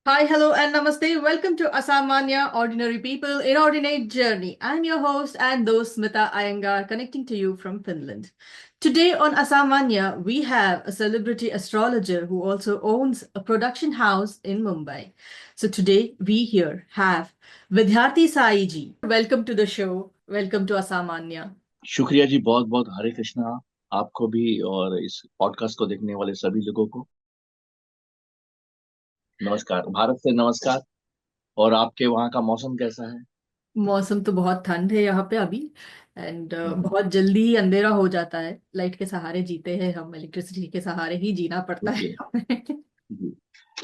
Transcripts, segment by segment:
Hi, hello, and namaste. Welcome to Asamanya Ordinary People in Ordinate Journey. I'm your host and host Smita Iyengar, connecting to you from Finland. Today on Asamanya, we have a celebrity astrologer who also owns a production house in Mumbai. So today we here have Vidyarthi Sai ji. Welcome to the show. Welcome to Asamanya. शुक्रिया जी, बहुत बहुत हरे कृष्णा। आपको भी और इस podcast को देखने वाले सभी लोगों को नमस्कार, भारत से नमस्कार। और आपके वहाँ का मौसम कैसा है? मौसम तो बहुत ठंड है यहाँ पे अभी। एंड हम्म, बहुत जल्दी ही अंधेरा हो जाता है। लाइट के सहारे जीते हैं हम, इलेक्ट्रिसिटी के सहारे ही जीना पड़ता है ओके हमें। जी।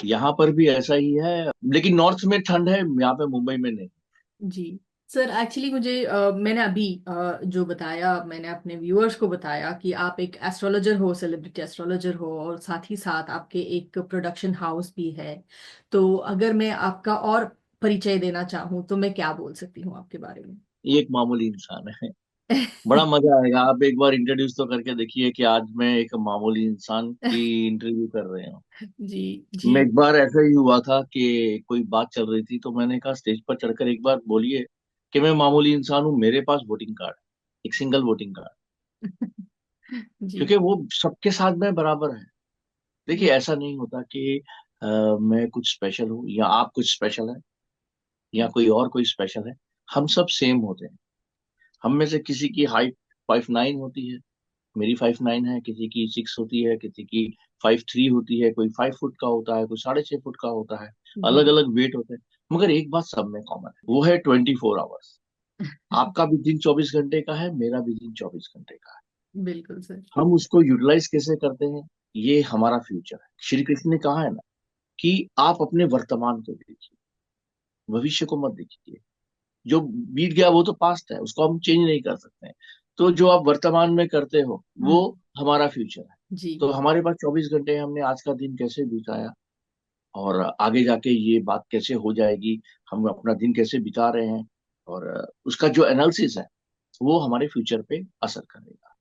यहाँ पर भी ऐसा ही है, लेकिन नॉर्थ में ठंड है, यहाँ पे मुंबई में नहीं। जी सर, एक्चुअली मुझे मैंने अभी जो बताया, मैंने अपने व्यूअर्स को बताया कि आप एक एस्ट्रोलॉजर हो, सेलिब्रिटी एस्ट्रोलॉजर हो, और साथ ही साथ आपके एक प्रोडक्शन हाउस भी है। तो अगर मैं आपका और परिचय देना चाहूँ तो मैं क्या बोल सकती हूँ आपके बारे में? ये एक मामूली इंसान है। बड़ा मजा आएगा, आप एक बार इंट्रोड्यूस तो करके देखिए कि आज मैं एक मामूली इंसान की इंटरव्यू कर रहे हूँ। जी जी। मैं एक बार ऐसा ही हुआ था कि कोई बात चल रही थी, तो मैंने कहा स्टेज पर चढ़कर एक बार बोलिए कि मैं मामूली इंसान हूँ, मेरे पास वोटिंग कार्ड है, एक सिंगल वोटिंग कार्ड। जी क्योंकि वो सबके साथ में बराबर है। देखिए, ऐसा नहीं होता कि मैं कुछ स्पेशल हूँ या आप कुछ स्पेशल है या कोई और कोई स्पेशल है। हम सब सेम होते हैं। हम में से किसी की हाइट 5'9" होती है, मेरी 5'9" है, किसी की 6 होती है, किसी की 5'3" होती है, कोई 5 फुट का होता है, कोई 6.5 फुट का होता है। अलग जी। अलग वेट होते हैं। मगर एक बात सब में कॉमन है, वो है 24 आवर्स। आपका भी दिन 24 घंटे का है, मेरा भी दिन 24 घंटे का है। बिल्कुल सर। हम उसको यूटिलाइज कैसे करते हैं, ये हमारा फ्यूचर है। श्री कृष्ण ने कहा है ना कि आप अपने वर्तमान को देखिए, भविष्य को मत देखिए। जो बीत गया वो तो पास्ट है, उसको हम चेंज नहीं कर सकते हैं। तो जो आप वर्तमान में करते हो वो हम्म। हमारा फ्यूचर है। जी। तो हमारे पास 24 घंटे हैं, हमने आज का दिन कैसे बिताया और आगे जाके ये बात कैसे हो जाएगी, हम अपना दिन कैसे बिता रहे हैं, और उसका जो एनालिसिस है वो हमारे फ्यूचर पे असर करेगा।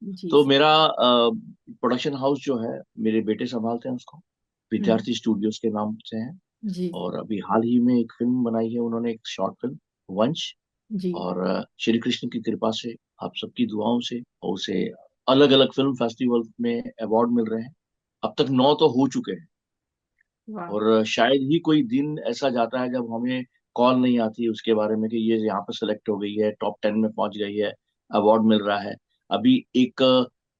जी तो सर। मेरा प्रोडक्शन हाउस जो है, मेरे बेटे संभालते हैं उसको, हम्म। विद्यार्थी स्टूडियोज के नाम से है। जी और अभी हाल ही में एक फिल्म बनाई है उन्होंने, एक शॉर्ट फिल्म, वंश। जी। और श्री कृष्ण की कृपा से, आप सबकी दुआओं से, और उसे अलग अलग फिल्म फेस्टिवल में अवार्ड मिल रहे हैं। अब तक 9 तो हो चुके हैं। वाह। और शायद ही कोई दिन ऐसा जाता है जब हमें कॉल नहीं आती उसके बारे में कि ये यहाँ पर सेलेक्ट हो गई है, टॉप 10 में पहुंच गई है, अवार्ड मिल रहा है। अभी एक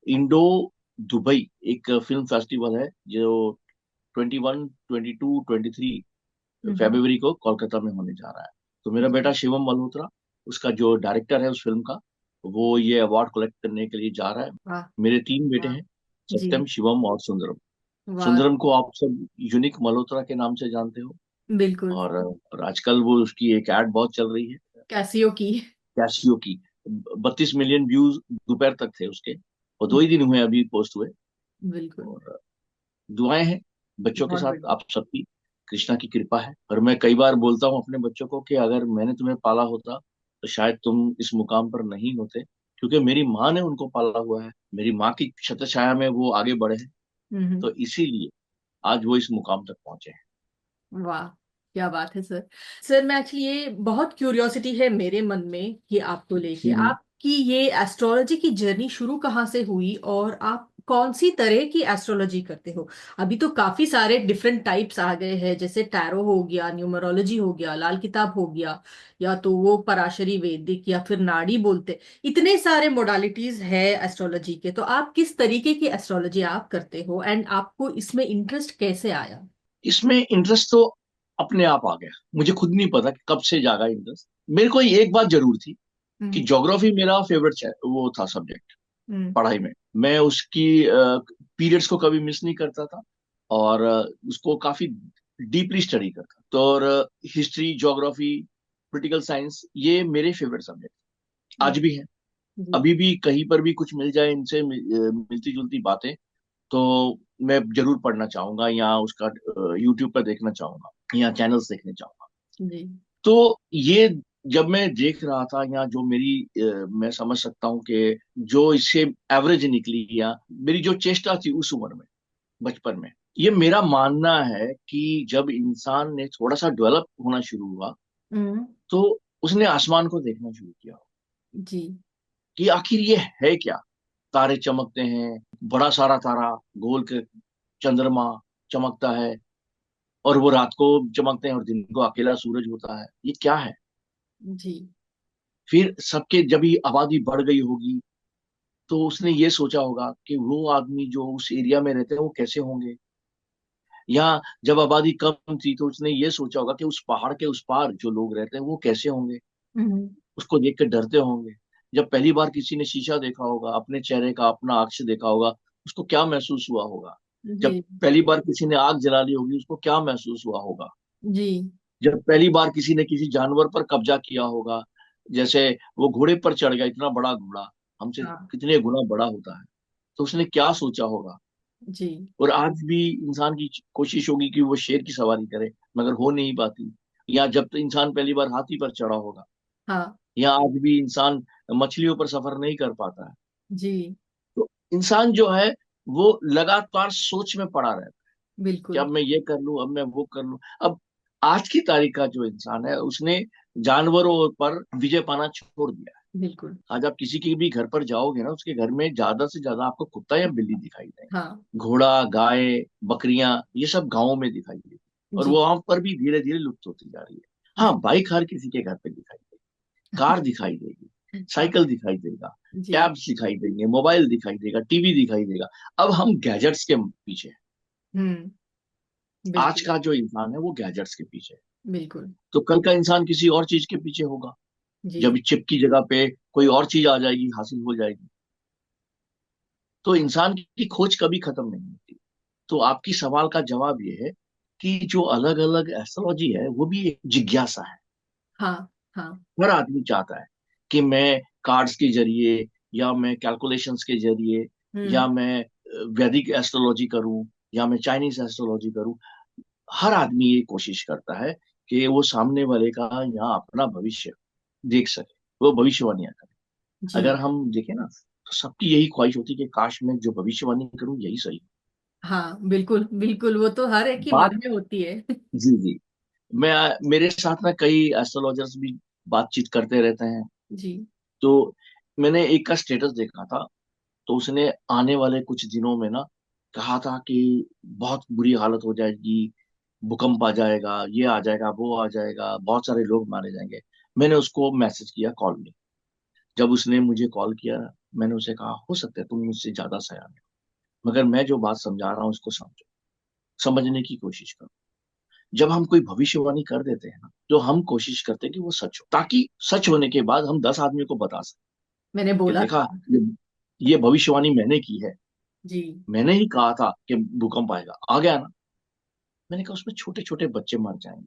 इंडो दुबई एक फिल्म फेस्टिवल है जो 21, 22, 23 हम्म। फरवरी को कोलकाता में होने जा रहा है। तो मेरा बेटा जी। शिवम मल्होत्रा, उसका जो डायरेक्टर है उस फिल्म का, वो ये अवार्ड कलेक्ट करने के लिए जा रहा है। वाह। मेरे 3 बेटे वाह। हैं, जी। सत्यम, शिवम और सुंदरम। वाह। सुंदरम को आप सब यूनिक मल्होत्रा के नाम से जानते हो। बिल्कुल। और आजकल वो उसकी एक एड बहुत चल रही है, कैसियो की। कैसियो की। 32 मिलियन व्यूज दोपहर तक थे उसके, और 2 ही दिन हुए अभी पोस्ट हुए। बिल्कुल। और दुआएं हैं बच्चों के बहुत साथ बढ़िया। आप सबकी, कृष्णा की कृपा है। और मैं कई बार बोलता हूँ अपने बच्चों को कि अगर मैंने तुम्हें पाला होता तो शायद तुम इस मुकाम पर नहीं होते, क्योंकि मेरी माँ ने उनको पाला हुआ है, मेरी माँ की छत्र छाया में वो आगे बढ़े हैं। हम्म। तो इसीलिए आज वो इस मुकाम तक पहुंचे हैं। वाह, क्या बात है सर। सर, मैं एक्चुअली ये बहुत क्यूरियोसिटी है मेरे मन में कि आपको लेके हम्म। आपकी ये एस्ट्रोलॉजी की जर्नी शुरू कहाँ से हुई और आप कौन सी तरह की एस्ट्रोलॉजी करते हो? अभी तो काफी सारे डिफरेंट टाइप्स आ गए हैं, जैसे टैरो हो गया, न्यूमरोलॉजी हो गया, लाल किताब हो गया, या तो वो पराशरी वैदिक, या फिर नाड़ी बोलते। इतने सारे मोडालिटीज है एस्ट्रोलॉजी के। तो आप किस तरीके की एस्ट्रोलॉजी आप करते हो, एंड आपको इसमें इंटरेस्ट कैसे आया? इसमें इंटरेस्ट तो अपने आप आ गया, मुझे खुद नहीं पता कि कब से जागा इंटरेस्ट। मेरे को एक बात जरूर थी कि हम्म। ज्योग्राफी मेरा फेवरेट वो था सब्जेक्ट हम्म। पढ़ाई में। मैं उसकी पीरियड्स को कभी मिस नहीं करता था, और उसको काफी डीपली स्टडी करता। तो और हिस्ट्री, ज्योग्राफी, पॉलिटिकल साइंस, ये मेरे फेवरेट सब्जेक्ट आज भी हैं। जी। अभी भी कहीं पर भी कुछ मिल जाए इनसे मिलती जुलती बातें, तो मैं जरूर पढ़ना चाहूंगा, या उसका यूट्यूब पर देखना चाहूंगा, या चैनल्स देखने चाहूंगा। जी। तो ये जब मैं देख रहा था, या जो मेरी मैं समझ सकता हूँ कि जो इससे एवरेज निकली, या मेरी जो चेष्टा थी उस उम्र में, बचपन में, ये मेरा मानना है कि जब इंसान ने थोड़ा सा डेवलप होना शुरू हुआ, हम्म। तो उसने आसमान को देखना शुरू किया जी। कि आखिर ये है क्या। तारे चमकते हैं, बड़ा सारा तारा, गोल के चंद्रमा चमकता है, और वो रात को चमकते हैं और दिन को अकेला सूरज होता है, ये क्या है। जी। फिर सबके जब ये आबादी बढ़ गई होगी, तो उसने ये सोचा होगा कि वो आदमी जो उस एरिया में रहते हैं वो कैसे होंगे। या जब आबादी कम थी तो उसने ये सोचा होगा कि उस पहाड़ के उस पार जो लोग रहते हैं वो कैसे होंगे, हम्म। उसको देख के डरते होंगे। जब पहली बार किसी ने शीशा देखा होगा, अपने चेहरे का अपना अक्स देखा होगा, उसको क्या महसूस हुआ होगा। जी। जब पहली बार किसी ने आग जला ली होगी, उसको क्या महसूस हुआ होगा। जी। जब पहली बार किसी ने किसी जानवर पर कब्जा किया होगा, जैसे वो घोड़े पर चढ़ गया, इतना बड़ा घोड़ा हमसे हाँ। कितने गुना बड़ा होता है, तो उसने क्या सोचा होगा। जी। और आज भी इंसान की कोशिश होगी कि वो शेर की सवारी करे, मगर हो नहीं पाती। या जब तो इंसान पहली बार हाथी पर चढ़ा होगा, हाँ। या आज भी इंसान मछलियों पर सफर नहीं कर पाता है। जी। तो इंसान जो है वो लगातार सोच में पड़ा रहता है कि बिल्कुल। अब मैं ये कर लूं, अब मैं वो कर लूं। अब आज की तारीख का जो इंसान है उसने जानवरों पर विजय पाना छोड़ दिया है। बिल्कुल। आज आप किसी के भी घर पर जाओगे ना, उसके घर में ज्यादा से ज्यादा आपको कुत्ता या बिल्ली दिखाई हाँ। देंगे। घोड़ा, गाय, बकरियां, ये सब गाँवों में दिखाई देगी, और जी। वो वहां पर भी धीरे धीरे लुप्त होती जा रही है। हाँ, बाइक हर किसी के घर पे दिखाई देगी, कार दिखाई देगी, हाँ। साइकिल दिखाई देगा, जी। टैब्स दिखाई देंगे, मोबाइल दिखाई देगा, टीवी दिखाई देगा। अब हम गैजेट्स के पीछे हैं। हम्म। आज बिल्कुल। का जो इंसान है वो गैजेट्स के पीछे है। बिल्कुल। तो कल का इंसान किसी और चीज के पीछे होगा। जी। जब चिप की जगह पे कोई और चीज आ जाएगी, हासिल हो जाएगी। तो इंसान की खोज कभी खत्म नहीं होती। तो आपकी सवाल का जवाब ये है कि जो अलग अलग एस्ट्रोलॉजी है वो भी एक जिज्ञासा है। हाँ। हाँ। हर आदमी चाहता है कि मैं कार्ड्स के जरिए, या मैं कैलकुलेशंस के जरिए, या हम्म। मैं वैदिक एस्ट्रोलॉजी करूं, या मैं चाइनीज एस्ट्रोलॉजी करूं। हर आदमी ये कोशिश करता है कि वो सामने वाले का यहाँ अपना भविष्य देख सके, वो भविष्यवाणियां करे। जी। अगर हम देखें ना, तो सबकी यही ख्वाहिश होती है कि काश मैं जो भविष्यवाणी करूं यही सही हो। हाँ। बिल्कुल बिल्कुल, वो तो हर एक की बात, मन में होती है। जी जी, मैं मेरे साथ ना कई एस्ट्रोलॉजर्स भी बातचीत करते रहते हैं। जी। तो मैंने एक का स्टेटस देखा था, तो उसने आने वाले कुछ दिनों में ना कहा था कि बहुत बुरी हालत हो जाएगी, भूकंप आ जाएगा, ये आ जाएगा, वो आ जाएगा, बहुत सारे लोग मारे जाएंगे। मैंने उसको मैसेज किया कॉल में। जब उसने मुझे कॉल किया, मैंने उसे कहा हो सकता है तुम मुझसे ज्यादा सयाने हो, मगर मैं जो बात समझा रहा हूँ उसको समझो, समझने की कोशिश करो। जब हम कोई भविष्यवाणी कर देते हैं ना, तो हम कोशिश करते हैं कि वो सच हो, ताकि सच होने के बाद हम 10 आदमियों को बता सकें मैंने कि बोला देखा, था। ये भविष्यवाणी मैंने की है। जी। मैंने ही कहा था कि भूकंप आएगा, आ गया ना। मैंने कहा उसमें छोटे छोटे बच्चे मर जाएंगे।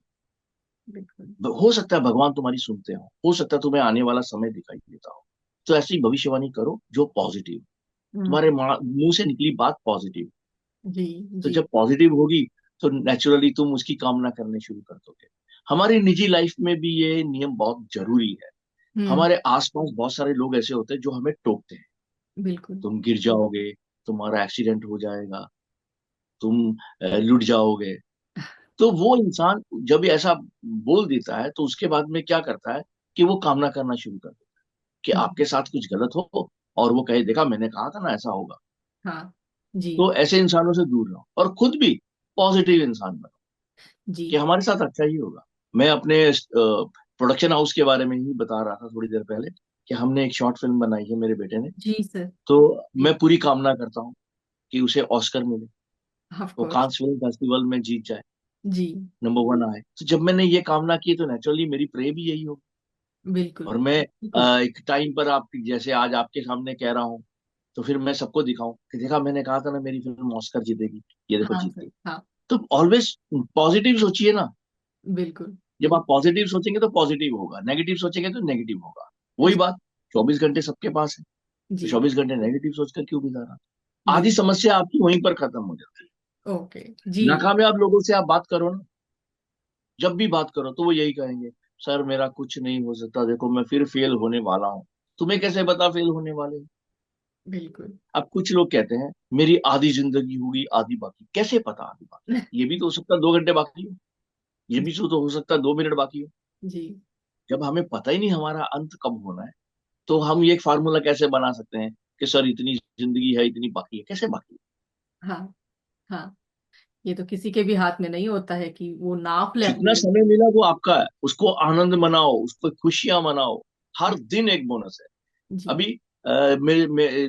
बिल्कुल। हो सकता है भगवान तुम्हारी सुनते हो सकता है तुम्हें आने वाला समय दिखाई देता हो। तो ऐसी भविष्यवाणी करो जो पॉजिटिव, हम्म। तुम्हारे मुंह से निकली बात पॉजिटिव। जी। तो जी। जब पॉजिटिव होगी, तो नेचुरली तुम उसकी कामना करने शुरू कर दोगे। हमारी निजी लाइफ में भी ये नियम बहुत जरूरी है। हम्म। हमारे आसपास बहुत सारे लोग ऐसे होते हैं जो हमें टोकते हैं। बिल्कुल। तुम गिर जाओगे, तुम्हारा एक्सीडेंट हो जाएगा, तुम लुट जाओगे। तो वो इंसान जब ये ऐसा बोल देता है, तो उसके बाद में क्या करता है कि वो कामना करना शुरू कर देता है कि जी। आपके साथ कुछ गलत हो, और वो कहे देखा मैंने कहा था ना ऐसा होगा। हाँ। जी। तो ऐसे इंसानों से दूर रहो और खुद भी पॉजिटिव इंसान बनो जी। कि हमारे साथ अच्छा ही होगा। मैं अपने प्रोडक्शन हाउस के बारे में ही बता रहा था थोड़ी देर पहले, कि हमने एक शॉर्ट फिल्म बनाई है मेरे बेटे ने। जी सर। तो जी। मैं पूरी कामना करता हूँ कि उसे ऑस्कर मिले, ऑफ वो कोर्स। कांस फिल्म फेस्टिवल में जीत जाए, जी। नंबर 1 आए। तो जब मैंने ये कामना की, तो नेचुरली मेरी प्रे भी यही होगी। बिल्कुल और मैं बिल्कुल। एक टाइम पर आप जैसे आज आपके सामने कह रहा हूँ, तो फिर मैं सबको दिखाऊं कि देखा मैंने कहा था ना मेरी फिल्म ऑस्कर जीतेगी, ये देखो हाँ जीत सर। गई। हाँ। तो ऑलवेज पॉजिटिव सोचिए ना। बिल्कुल जब बिल्कुल। आप पॉजिटिव सोचेंगे तो पॉजिटिव होगा, नेगेटिव सोचेंगे तो नेगेटिव होगा। वही जी। बात, 24 घंटे सबके पास है, तो जी। 24 घंटे नेगेटिव सोचकर क्यों गुजारा। आधी बिल्कुल। समस्या आपकी वहीं पर खत्म हो जाती ओके। जी। है। नाकामयाब लोगों से आप बात करो ना, जब भी बात करो तो वो यही कहेंगे, सर मेरा कुछ नहीं हो सकता, देखो मैं फिर फेल होने वाला हूँ। तुम्हें कैसे पता फेल होने वाले हो? बिल्कुल। अब कुछ लोग कहते हैं मेरी आधी जिंदगी होगी आधी बाकी, कैसे पता आधी बाकी? ये भी तो हो सकता है 2 घंटे बाकी हो, ये भी तो हो सकता है 2 मिनट बाकी हो। जी। जब हमें पता ही नहीं हमारा अंत कब होना है, तो हम ये एक फार्मूला कैसे बना सकते हैं कि सर इतनी जिंदगी है, इतनी बाकी है? कैसे बाकी है? हाँ। हाँ, ये तो किसी के भी हाथ में नहीं होता है कि वो नाप ले जितना अपनी। समय मिला वो आपका है, उसको आनंद मनाओ, उसको खुशियां मनाओ। हर दिन एक बोनस है। जी। अभी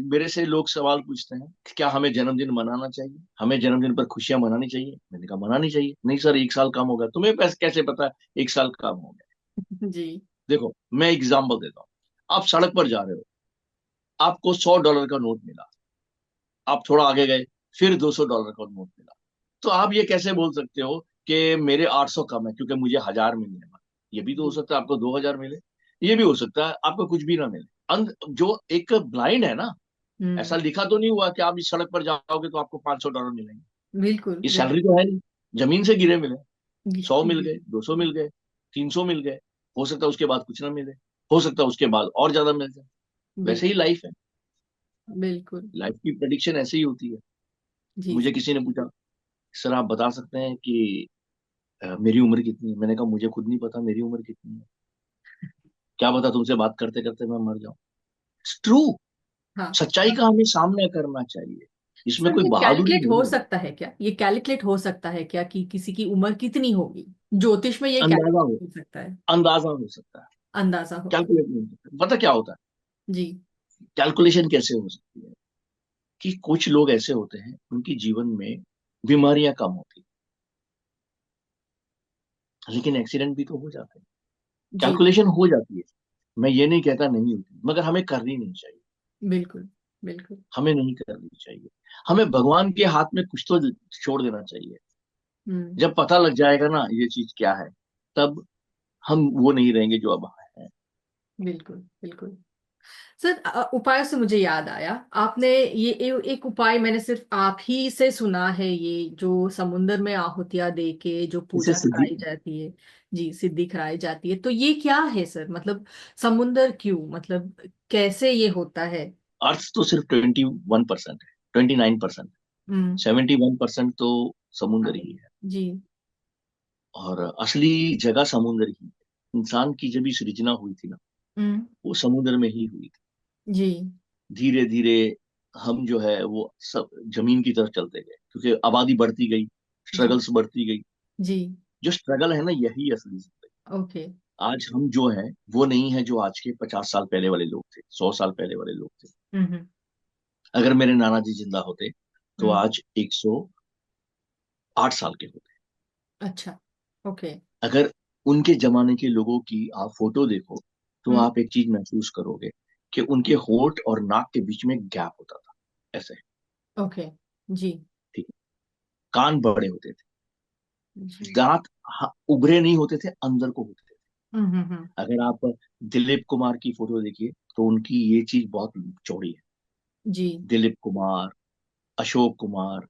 मेरे से लोग सवाल पूछते हैं कि क्या हमें जन्मदिन मनाना चाहिए, हमें जन्मदिन पर खुशियां मनानी चाहिए? मैंने कहा मनानी चाहिए। नहीं सर, 1 साल कम हो गया। तुम्हें कैसे पता है 1 साल कम हो गया? जी। देखो मैं एग्जाम्पल देता हूँ। आप सड़क पर जा रहे हो, आपको $100 का नोट मिला, आप थोड़ा आगे गए, फिर $200 का नोट मिला। तो आप ये कैसे बोल सकते हो कि मेरे 800 कम है क्योंकि मुझे 1000 मिलने हैं? ये भी तो हो जी। सकता है आपको 2000 मिले, ये भी हो सकता है आपको कुछ भी ना मिले। जो एक ब्लाइंड है ना, ऐसा हम्म। लिखा तो नहीं हुआ कि आप इस सड़क पर जाओगे तो आपको $500 मिलेंगे। बिल्कुल ये बिल्कुल। सैलरी तो है नहीं, जमीन से गिरे मिले। जी। 100 मिल जी। गए, 200 मिल गए, 300 मिल गए। हो सकता है उसके बाद कुछ ना मिले, हो सकता है उसके बाद और ज्यादा मिल जाए। वैसे ही बिल्कुल लाइफ है। बिल्कुल। लाइफ की प्रेडिक्शन ऐसे ही होती है। जी मुझे सर। किसी ने पूछा सर आप बता सकते हैं कि मेरी उम्र कितनी है? मैंने कहा मुझे खुद नहीं पता मेरी उम्र कितनी है। क्या पता तुमसे बात करते करते मैं मर जाऊं। It's true. हाँ। सच्चाई का हमें सामना करना चाहिए। इसमें सर, कोई ये बहादुरी कैलकुलेट हो नहीं है। सकता है क्या? ये कैलकुलेट हो सकता है क्या कि किसी की उम्र कितनी होगी? ज्योतिष में ये अंदाजा कैलकुलेट हो हो सकता है? अंदाजा हो सकता है, अंदाजा होता है। कैलकुलेट नहीं हो सकता। पता क्या होता जी। है कैलकुलेशन कैसे हो सकती है? कि कुछ लोग ऐसे होते हैं उनकी जीवन में बीमारियां कम होती हैं, लेकिन एक्सीडेंट भी तो हो जाते हैं। जी। कैलकुलेशन हो जाती है, मैं ये नहीं कहता नहीं होती, मगर हमें करनी नहीं चाहिए। बिल्कुल बिल्कुल। हमें नहीं करनी चाहिए। हमें भगवान के हाथ में कुछ तो छोड़ देना चाहिए। हम्म। जब पता लग जाएगा ना ये चीज क्या है, तब हम वो नहीं रहेंगे जो अब है। बिल्कुल बिल्कुल। सर, उपाय से मुझे याद आया, आपने ये एक उपाय मैंने सिर्फ आप ही से सुना है, ये जो समुंदर में आहुतियां दे के जो इसे पूजा सिद्धि, कराई जाती है। जी, सिद्धि कराई जाती है, तो ये क्या है सर? मतलब समुंदर क्यों, मतलब कैसे ये होता है? अर्थ तो सिर्फ 21% है, 29%। हम्म। 71% तो समुंदर ही है। जी। और असली जगह समुंदर ही है। इंसान की जब भी सृजना हुई थी ना, हम्म। वो समुद्र में ही हुई थी। जी। धीरे धीरे हम जो है वो सब जमीन की तरफ चलते गए क्योंकि आबादी बढ़ती गई, जी। स्ट्रगल्स बढ़ती गई। जी। जो स्ट्रगल है ना, यही असली जिंदगी। ओके। आज हम जो है वो नहीं है जो आज के 50 साल पहले वाले लोग थे, 100 साल पहले वाले लोग थे। हम्म। अगर मेरे नाना जी जिंदा होते तो हम्म। आज 108 साल के होते। अच्छा। ओके। अगर उनके जमाने के लोगों की आप फोटो देखो, तो हम्म। आप एक चीज महसूस करोगे कि उनके होंठ और नाक के बीच में गैप होता था, ऐसे। ओके। जी। ठीक है। कान बड़े होते थे, जी। दांत उभरे नहीं होते थे, अंदर को होते थे। हम्म। अगर आप दिलीप कुमार की फोटो देखिए तो उनकी ये चीज बहुत चौड़ी है। जी। दिलीप कुमार, अशोक कुमार,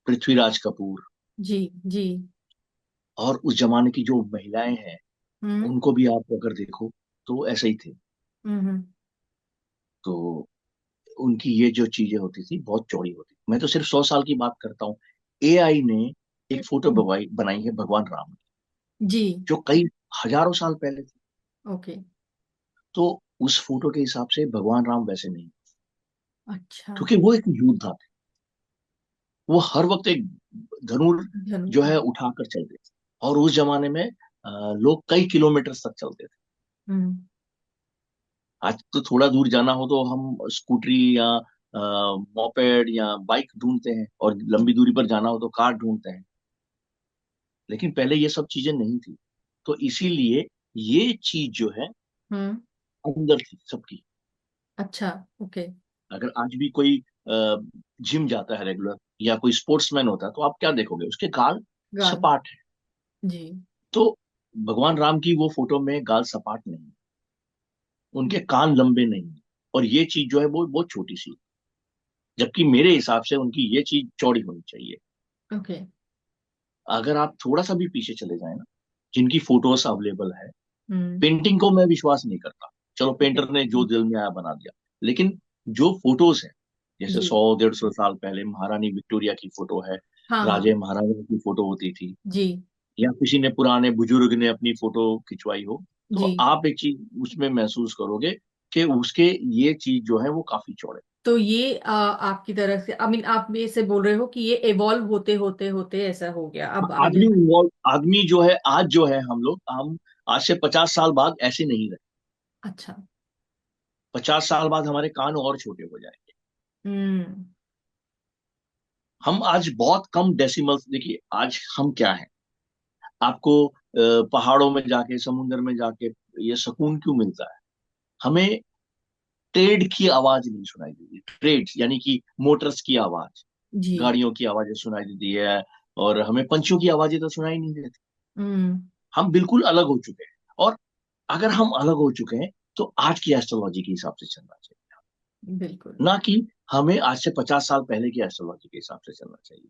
पृथ्वीराज कपूर, जी। जी। और उस जमाने की जो महिलाएं हैं हम्म। उनको भी आप अगर देखो तो ऐसे ही थे। हम्म। तो उनकी ये जो चीजें होती थी बहुत चौड़ी होती। मैं तो सिर्फ 100 साल की बात करता हूँ। एआई ने एक फोटो बनाई है भगवान राम की, जी। जो कई हजारों साल पहले थी। ओके। तो उस फोटो के हिसाब से भगवान राम वैसे नहीं, अच्छा। क्योंकि वो एक योद्धा थे। वो हर वक्त एक धनुर धनुष, जो हाँ। है उठाकर चलते थे। और उस जमाने में लोग कई किलोमीटर तक चलते थे। हम्म। आज तो थोड़ा दूर जाना हो तो हम स्कूटरी या मोपेड या बाइक ढूंढते हैं, और लंबी दूरी पर जाना हो तो कार ढूंढते हैं। लेकिन पहले ये सब चीजें नहीं थी। तो इसीलिए ये चीज जो है हम्म। अंदर थी सबकी। अच्छा। ओके। अगर आज भी कोई जिम जाता है रेगुलर, या कोई स्पोर्ट्समैन होता है, तो आप क्या देखोगे? उसके गाल गाल। सपाट है। जी। तो भगवान राम की वो फोटो में गाल सपाट नहीं है, उनके कान लंबे नहीं है, और ये चीज जो है वो बहुत छोटी सी है। जबकि मेरे हिसाब से उनकी ये चीज चौड़ी होनी चाहिए। ओके। अगर आप थोड़ा सा भी पीछे चले जाए ना, जिनकी फोटोज अवेलेबल है, हम्म। पेंटिंग को मैं विश्वास नहीं करता। चलो ओके। पेंटर ने जो दिल में आया बना दिया, लेकिन जो फोटोज हैं, जैसे जी। 100 150 साल पहले महारानी विक्टोरिया की फोटो है, हाँ हाँ। राजे महाराजा की फोटो होती थी, जी। या किसी ने पुराने बुजुर्ग ने अपनी फोटो खिंचवाई हो, तो जी। आप एक चीज उसमें महसूस करोगे कि उसके ये चीज जो है वो काफी चौड़े। तो ये आपकी तरफ से आई मीन आप ये से बोल रहे हो कि ये इवॉल्व होते होते होते ऐसा हो गया अब आगे। आदमी जो है आज जो है, हम आज से 50 साल बाद ऐसे नहीं रहे। अच्छा। 50 साल बाद हमारे कान और छोटे हो जाएंगे। हम्म। हम आज बहुत कम डेसिमल्स, देखिए आज हम क्या है, आपको पहाड़ों में जाके समुद्र में जाके ये सुकून क्यों मिलता है? हमें ट्रेड की आवाज नहीं सुनाई देती, ट्रेड यानी कि मोटर्स की आवाज, जी। गाड़ियों की आवाजें सुनाई देती है, और हमें पंछियों की आवाजें तो सुनाई नहीं देती। हम्म। हम बिल्कुल अलग हो चुके हैं। और अगर हम अलग हो चुके हैं तो आज की एस्ट्रोलॉजी के हिसाब से चलना चाहिए, बिल्कुल। ना कि हमें आज से 50 साल पहले की एस्ट्रोलॉजी के हिसाब से चलना चाहिए।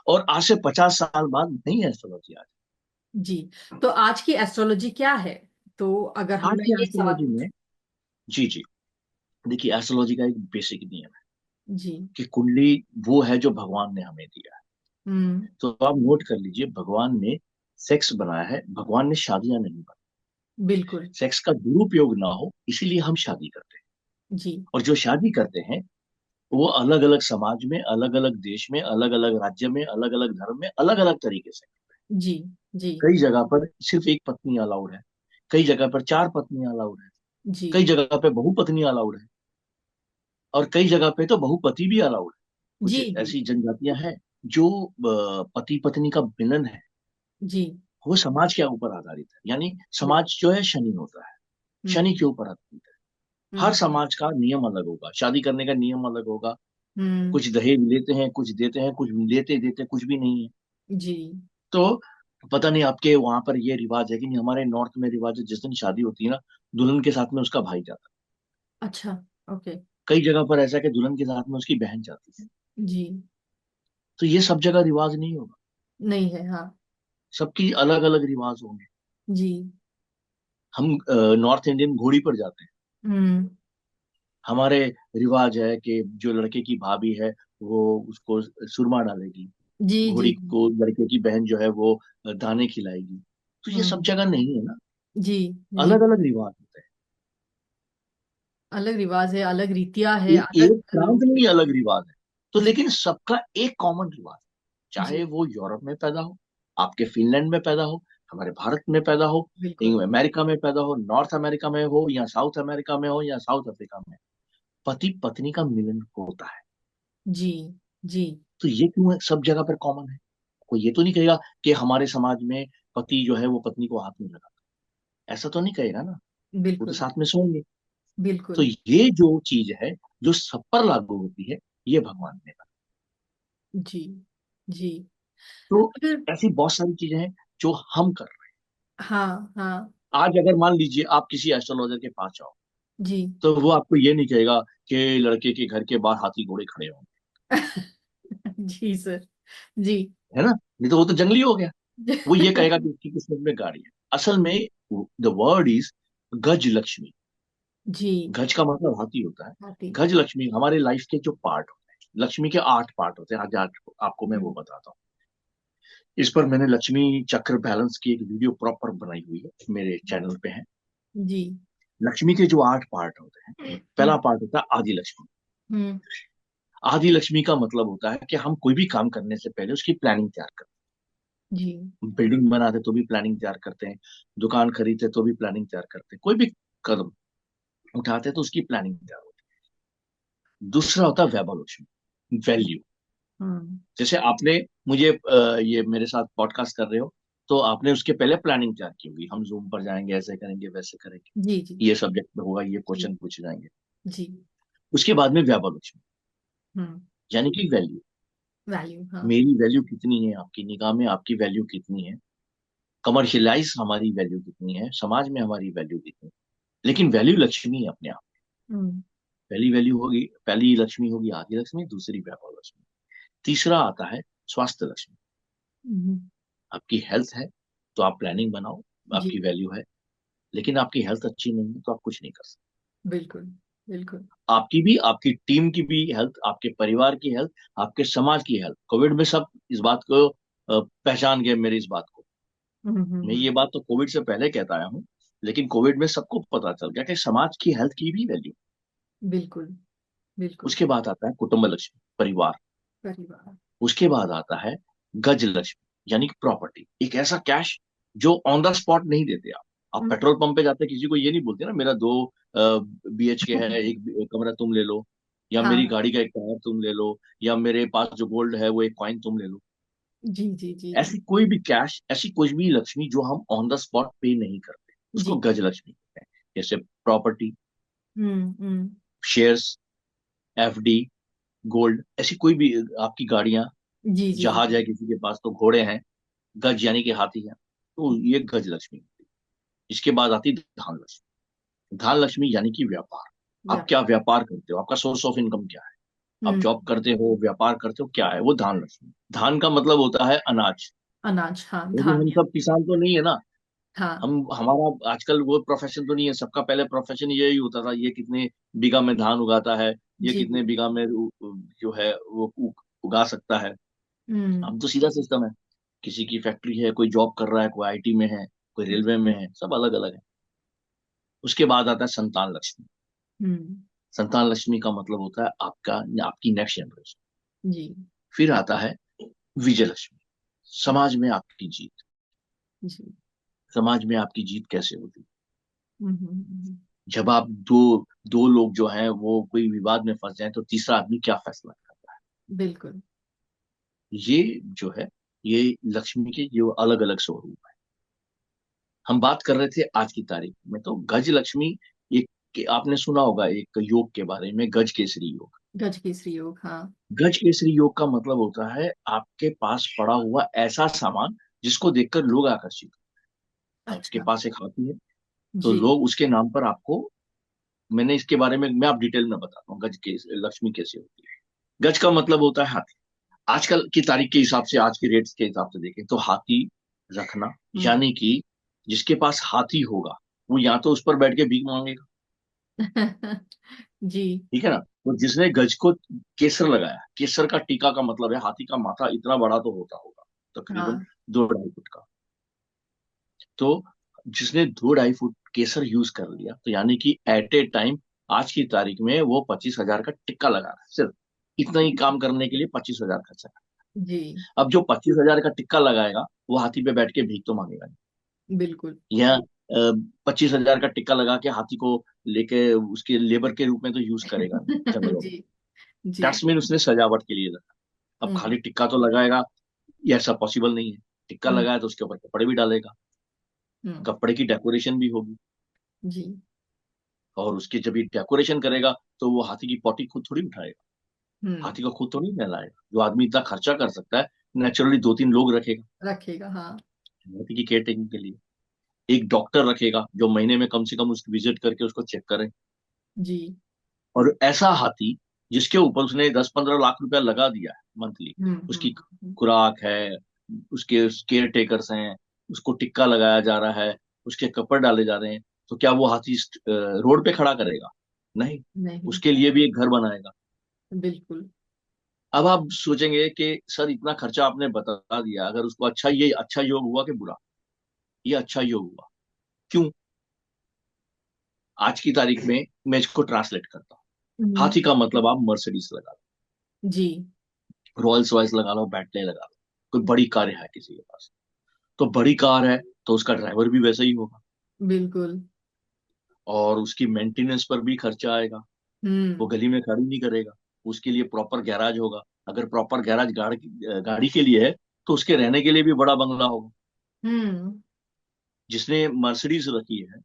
और आज से 50 साल बाद नई एस्ट्रोलॉजी आज। जी। तो आज की एस्ट्रोलॉजी क्या है? तो अगर आज हमने की ये एस्ट्रोलॉजी सवाल। में, जी जी, देखिए एस्ट्रोलॉजी का एक बेसिक नियम है जी। कि कुंडली वो है जो भगवान ने हमें दिया है। हम्म। तो आप नोट कर लीजिए, भगवान ने सेक्स बनाया है, भगवान ने शादियां नहीं बनाई। बिल्कुल। सेक्स का दुरुपयोग ना हो इसीलिए हम शादी करते हैं। जी। और जो शादी करते हैं वो अलग अलग समाज में, अलग अलग देश में, अलग अलग राज्य में, अलग अलग धर्म में अलग अलग तरीके से। जी। जी। कई जगह पर सिर्फ एक पत्नी अलाउड है, कई जगह पर चार पत्नियां अलाउड है, जी। कई जगह पे बहुपत्नी अलाउड है, और कई जगह पे तो बहुपति भी अलाउड है। जी। कुछ जी। ऐसी जनजातियां हैं जो पति पत्नी का मिलन है, जी। वो समाज के ऊपर आधारित है, यानी बिल्कुल। समाज जो है शनि होता है, शनि हम्म। के ऊपर आधारित है। हर हम्म। समाज का नियम अलग होगा, शादी करने का नियम अलग होगा। हम्म। कुछ दहेज लेते हैं, कुछ देते हैं, कुछ लेते देते कुछ भी नहीं है। जी। तो पता नहीं आपके वहां पर ये रिवाज है कि नहीं, हमारे नॉर्थ में रिवाज है, जिस दिन शादी होती है ना, दुल्हन के साथ में उसका भाई जाता अच्छा। ओके। है। कई जगह पर ऐसा है कि दुल्हन के साथ में उसकी बहन जाती है। जी। तो ये सब जगह रिवाज नहीं होगा, नहीं है, हाँ। सबकी अलग अलग रिवाज होंगे। जी। हम नॉर्थ इंडियन घोड़ी पर जाते हैं, हम्म। हमारे रिवाज है कि जो लड़के की भाभी है वो उसको सुरमा डालेगी, जी। जी। घोड़ी को लड़के की बहन जो है वो दाने खिलाएगी। तो ये सब हम्म। जगह नहीं है ना, जी। जी। अलग अलग रिवाज होते हैं। अलग रिवाज है, अलग रीतियां है, एक अलग प्रांत लोग। में ही अलग रिवाज है, तो जी। लेकिन सबका एक कॉमन रिवाज है। चाहे जी। वो यूरोप में पैदा हो, आपके फिनलैंड में पैदा हो, हमारे भारत में पैदा हो, बिल्कुल। अमेरिका में पैदा हो, नॉर्थ अमेरिका में हो, या साउथ अमेरिका में हो, या साउथ अफ्रीका में, पति पत्नी का मिलन होता है। जी। जी। तो ये क्यों है सब जगह पर कॉमन है? कोई ये तो नहीं कहेगा कि हमारे समाज में पति जो है वो पत्नी को हाथ नहीं लगाता, ऐसा तो नहीं कहेगा ना, वो तो बिल्कुल। साथ में सोएंगे। तो बिल्कुल। ये जो चीज है जो सब पर लागू होती है, ये भगवान ने कहा। जी। जी। तो अगर। ऐसी बहुत सारी चीजें हैं जो हम कर रहे हाँ हाँ। हैं। आज अगर मान लीजिए आप किसी एस्ट्रोलॉजर के पास जाओ, जी। तो वो आपको ये नहीं कहेगा कि लड़के के घर के बाहर हाथी घोड़े खड़े होंगे, जी सर। जी। है ना, नहीं तो वो तो जंगली हो गया। वो ये कहेगा कि उसकी किस्मत में गाड़ी है। असल में द वर्ड इज गज लक्ष्मी। जी। गज का मतलब हाथी होता है। आती। गज लक्ष्मी हमारे लाइफ के जो पार्ट होते हैं, लक्ष्मी के 8 पार्ट होते हैं, आज आज आपको मैं वो हम्म। बताता हूँ। इस पर मैंने लक्ष्मी चक्र बैलेंस की एक वीडियो प्रॉपर बनाई हुई है, मेरे चैनल पे है। जी। लक्ष्मी के जो 8 पार्ट होते हैं, पहला हम्म। पार्ट होता है आदि लक्ष्मी। हम्म। आदि लक्ष्मी का मतलब होता है कि हम कोई भी काम करने से पहले उसकी प्लानिंग तैयार करते जी। हैं, बिल्डिंग बनाते तो भी प्लानिंग तैयार करते हैं, दुकान खरीदते तो भी प्लानिंग तैयार करते हैं, कोई भी कदम उठाते तो उसकी प्लानिंग तैयार होती है। दूसरा होता है वैभव लक्ष्मी, वैल्यू। हम्म। जैसे आपने मुझे ये मेरे साथ पॉडकास्ट कर रहे हो, तो आपने उसके पहले प्लानिंग तैयार की होगी, हम जूम पर जाएंगे, ऐसे करेंगे, वैसे करेंगे, जी। जी। ये सब्जेक्ट में होगा, ये जी। क्वेश्चन पूछे जाएंगे। जी। उसके बाद में वैभव लक्ष्मी, हम्म। यानी कि वैल्यू। वैल्यू, हाँ। मेरी वैल्यू कितनी है आपकी निगाह में, आपकी वैल्यू कितनी है, कमर्शियलाइज हमारी वैल्यू कितनी है, समाज में हमारी वैल्यू कितनी है। लेकिन वैल्यू लक्ष्मी है अपने आप। हम्म। पहली वैल्यू होगी, पहली लक्ष्मी होगी आदि लक्ष्मी, दूसरी वैभव लक्ष्मी। तीसरा आता है स्वास्थ्य लक्ष्मी। हम्म। आपकी हेल्थ है तो आप प्लानिंग बनाओ, जी। आपकी वैल्यू है। लेकिन आपकी हेल्थ अच्छी नहीं है तो आप कुछ नहीं कर सकते। बिल्कुल। बिल्कुल। आपकी भी, आपकी टीम की भी हेल्थ, आपके परिवार की हेल्थ, आपके समाज की हेल्थ। कोविड में सब इस बात को पहचान गए, मेरी इस बात को। मैं ये बात तो कोविड से पहले कहता आया हूँ, लेकिन कोविड में सबको पता चल गया कि समाज की हेल्थ की भी वैल्यू। बिल्कुल। बिल्कुल। उसके बाद आता है कुटुंब लक्ष्मी, परिवार। परिवार। उसके बाद आता है गज लक्ष्मी, यानी कि प्रॉपर्टी, एक ऐसा कैश जो ऑन द स्पॉट नहीं देते आप हम्म। पेट्रोल पंप पे जाते किसी को ये नहीं बोलते ना, मेरा 2 BHK है, एक कमरा तुम ले लो, या हाँ। मेरी गाड़ी का एक टायर तुम ले लो, या मेरे पास जो गोल्ड है वो एक कॉइन तुम ले लो। जी जी जी जी। ऐसी कोई भी कैश, ऐसी कोई भी लक्ष्मी जो हम ऑन द स्पॉट पे नहीं करते, उसको जी। गज लक्ष्मी कहते हैं। जैसे प्रॉपर्टी, हम्म। शेयर्स, FD, गोल्ड, ऐसी कोई भी, आपकी गाड़ियां, जी जी जहाज जी। है किसी के पास तो घोड़े हैं, गज यानी कि हाथी है, तो ये गज लक्ष्मी होती है। इसके बाद आती है धान लक्ष्मी। धान लक्ष्मी यानी कि व्यापार। आप क्या व्यापार। व्यापार करते हो, आपका सोर्स ऑफ इनकम क्या है, आप हम्म। जॉब करते हो, व्यापार करते हो, क्या है वो धान लक्ष्मी। धान का मतलब होता है अनाज। अनाज, हाँ, लेकिन हम धान्य। सब किसान तो नहीं है ना। हाँ। हम, हमारा आजकल वो प्रोफेशन तो नहीं है, सबका पहले प्रोफेशन यही होता था, ये कितने बीघा में धान उगाता है, ये जी। कितने बीघा में जो है वो उगा सकता है। हम्म। अब तो सीधा सिस्टम है, किसी की फैक्ट्री है, कोई जॉब कर रहा है, कोई IT में है, कोई रेलवे में है, सब अलग अलग है। उसके बाद आता है संतान लक्ष्मी। हम्म। संतान लक्ष्मी का मतलब होता है आपका, आपकी नेक्स्ट जनरेशन। जी फिर आता है विजय लक्ष्मी, समाज में आपकी जीत। जी। समाज में आपकी जीत कैसे होती है? हम्म। जब आप दो दो लोग जो हैं वो कोई विवाद में फंस जाए तो तीसरा आदमी क्या फैसला करता है। बिल्कुल। ये जो है, ये लक्ष्मी के जो अलग अलग स्वरूप है। हम बात कर रहे थे आज की तारीख में, तो गज लक्ष्मी, एक, आपने सुना होगा एक योग के बारे में, गज केसरी योग। गज केसरी योग, हाँ। गज केसरी योग का मतलब होता है आपके पास पड़ा हुआ ऐसा सामान जिसको देखकर लोग आकर्षित हो। आपके अच्छा। पास एक हाथी है, तो जी। लोग उसके नाम पर आपको, मैंने इसके बारे में, मैं आप डिटेल में बताता हूँ गज के लक्ष्मी कैसे होती है। गज का मतलब होता है हाथी। आजकल की तारीख के हिसाब से, आज के रेट्स के हिसाब से देखें तो हाथी रखना, हम्म। यानी कि जिसके पास हाथी होगा वो या तो उस पर बैठ के भीख मांगेगा, जी। ठीक है ना। तो जिसने गज को केसर लगाया, केसर का टीका का मतलब है, हाथी का माथा इतना बड़ा तो होता होगा, तकरीबन हाँ। 2-2.5 फुट का। तो जिसने 2-2.5 फुट केसर यूज कर लिया, तो यानी कि एट ए टाइम, आज की तारीख में वो 25,000 का टिक्का लगा रहा है, सिर्फ इतना ही काम करने के लिए 25,000 खर्चा कर। जी। अब जो 25,000 का टिक्का लगाएगा वो हाथी पे बैठ के भीख तो मांगेगा नहीं। बिल्कुल। या 25,000 का टिक्का लगा के हाथी को लेके उसके लेबर के रूप में तो यूज करेगा नहीं जंगलों में। जी जी। दैट्स मीन उसने सजावट के लिए रखा। अब हम्म। खाली टिक्का तो लगाएगा, ये ऐसा पॉसिबल नहीं है। टिक्का हम्म। लगाया तो उसके ऊपर कपड़े भी डालेगा, हम्म। कपड़े की डेकोरेशन भी होगी। जी। और उसकी जब ये डेकोरेशन करेगा तो वो हाथी की पॉटी खुद थोड़ी उठाएगा, हम्म। हाथी को खुद थोड़ी नहलाएगा। जो आदमी इतना खर्चा कर सकता है, नेचुरली 2-3 लोग रखेगा रखेगा, हाँ। हाथी की केयर टेकिंग के लिए। एक डॉक्टर रखेगा जो महीने में कम से कम उसकी विजिट करके उसको चेक करे। जी। और ऐसा हाथी जिसके ऊपर उसने 10-15 लाख रुपया लगा दिया है मंथली, उसकी हम्म। खुराक है, उसके केयर टेकर्स हैं, उसको टिक्का लगाया जा रहा है, उसके कपड़े डाले जा रहे हैं, तो क्या वो हाथी रोड पे खड़ा करेगा? नहीं, नहीं। उसके लिए भी एक घर बनाएगा। बिल्कुल। अब आप सोचेंगे कि सर इतना खर्चा आपने बता दिया, अगर उसको अच्छा, ये अच्छा योग हुआ कि बुरा? ये अच्छा योग हुआ। क्यों? आज की तारीख में मैं इसको ट्रांसलेट करता हूँ। हाथी हम्म। का मतलब आप मर्सिडीज लगा जी। लो, रॉयल्स रॉयस लगा लो, बेंटले लगा लो, कोई बड़ी कार है किसी के पास, तो बड़ी कार है तो उसका ड्राइवर भी वैसा ही होगा, बिल्कुल। और उसकी मेंटेनेंस पर भी खर्चा आएगा। वो हम्म। गली में खड़ी नहीं करेगा, उसके लिए प्रॉपर गैराज होगा। अगर प्रॉपर गैराज गाड़ी के लिए है तो उसके रहने के लिए भी बड़ा बंगला होगा। हम्म। जिसने मर्सिडीज रखी है,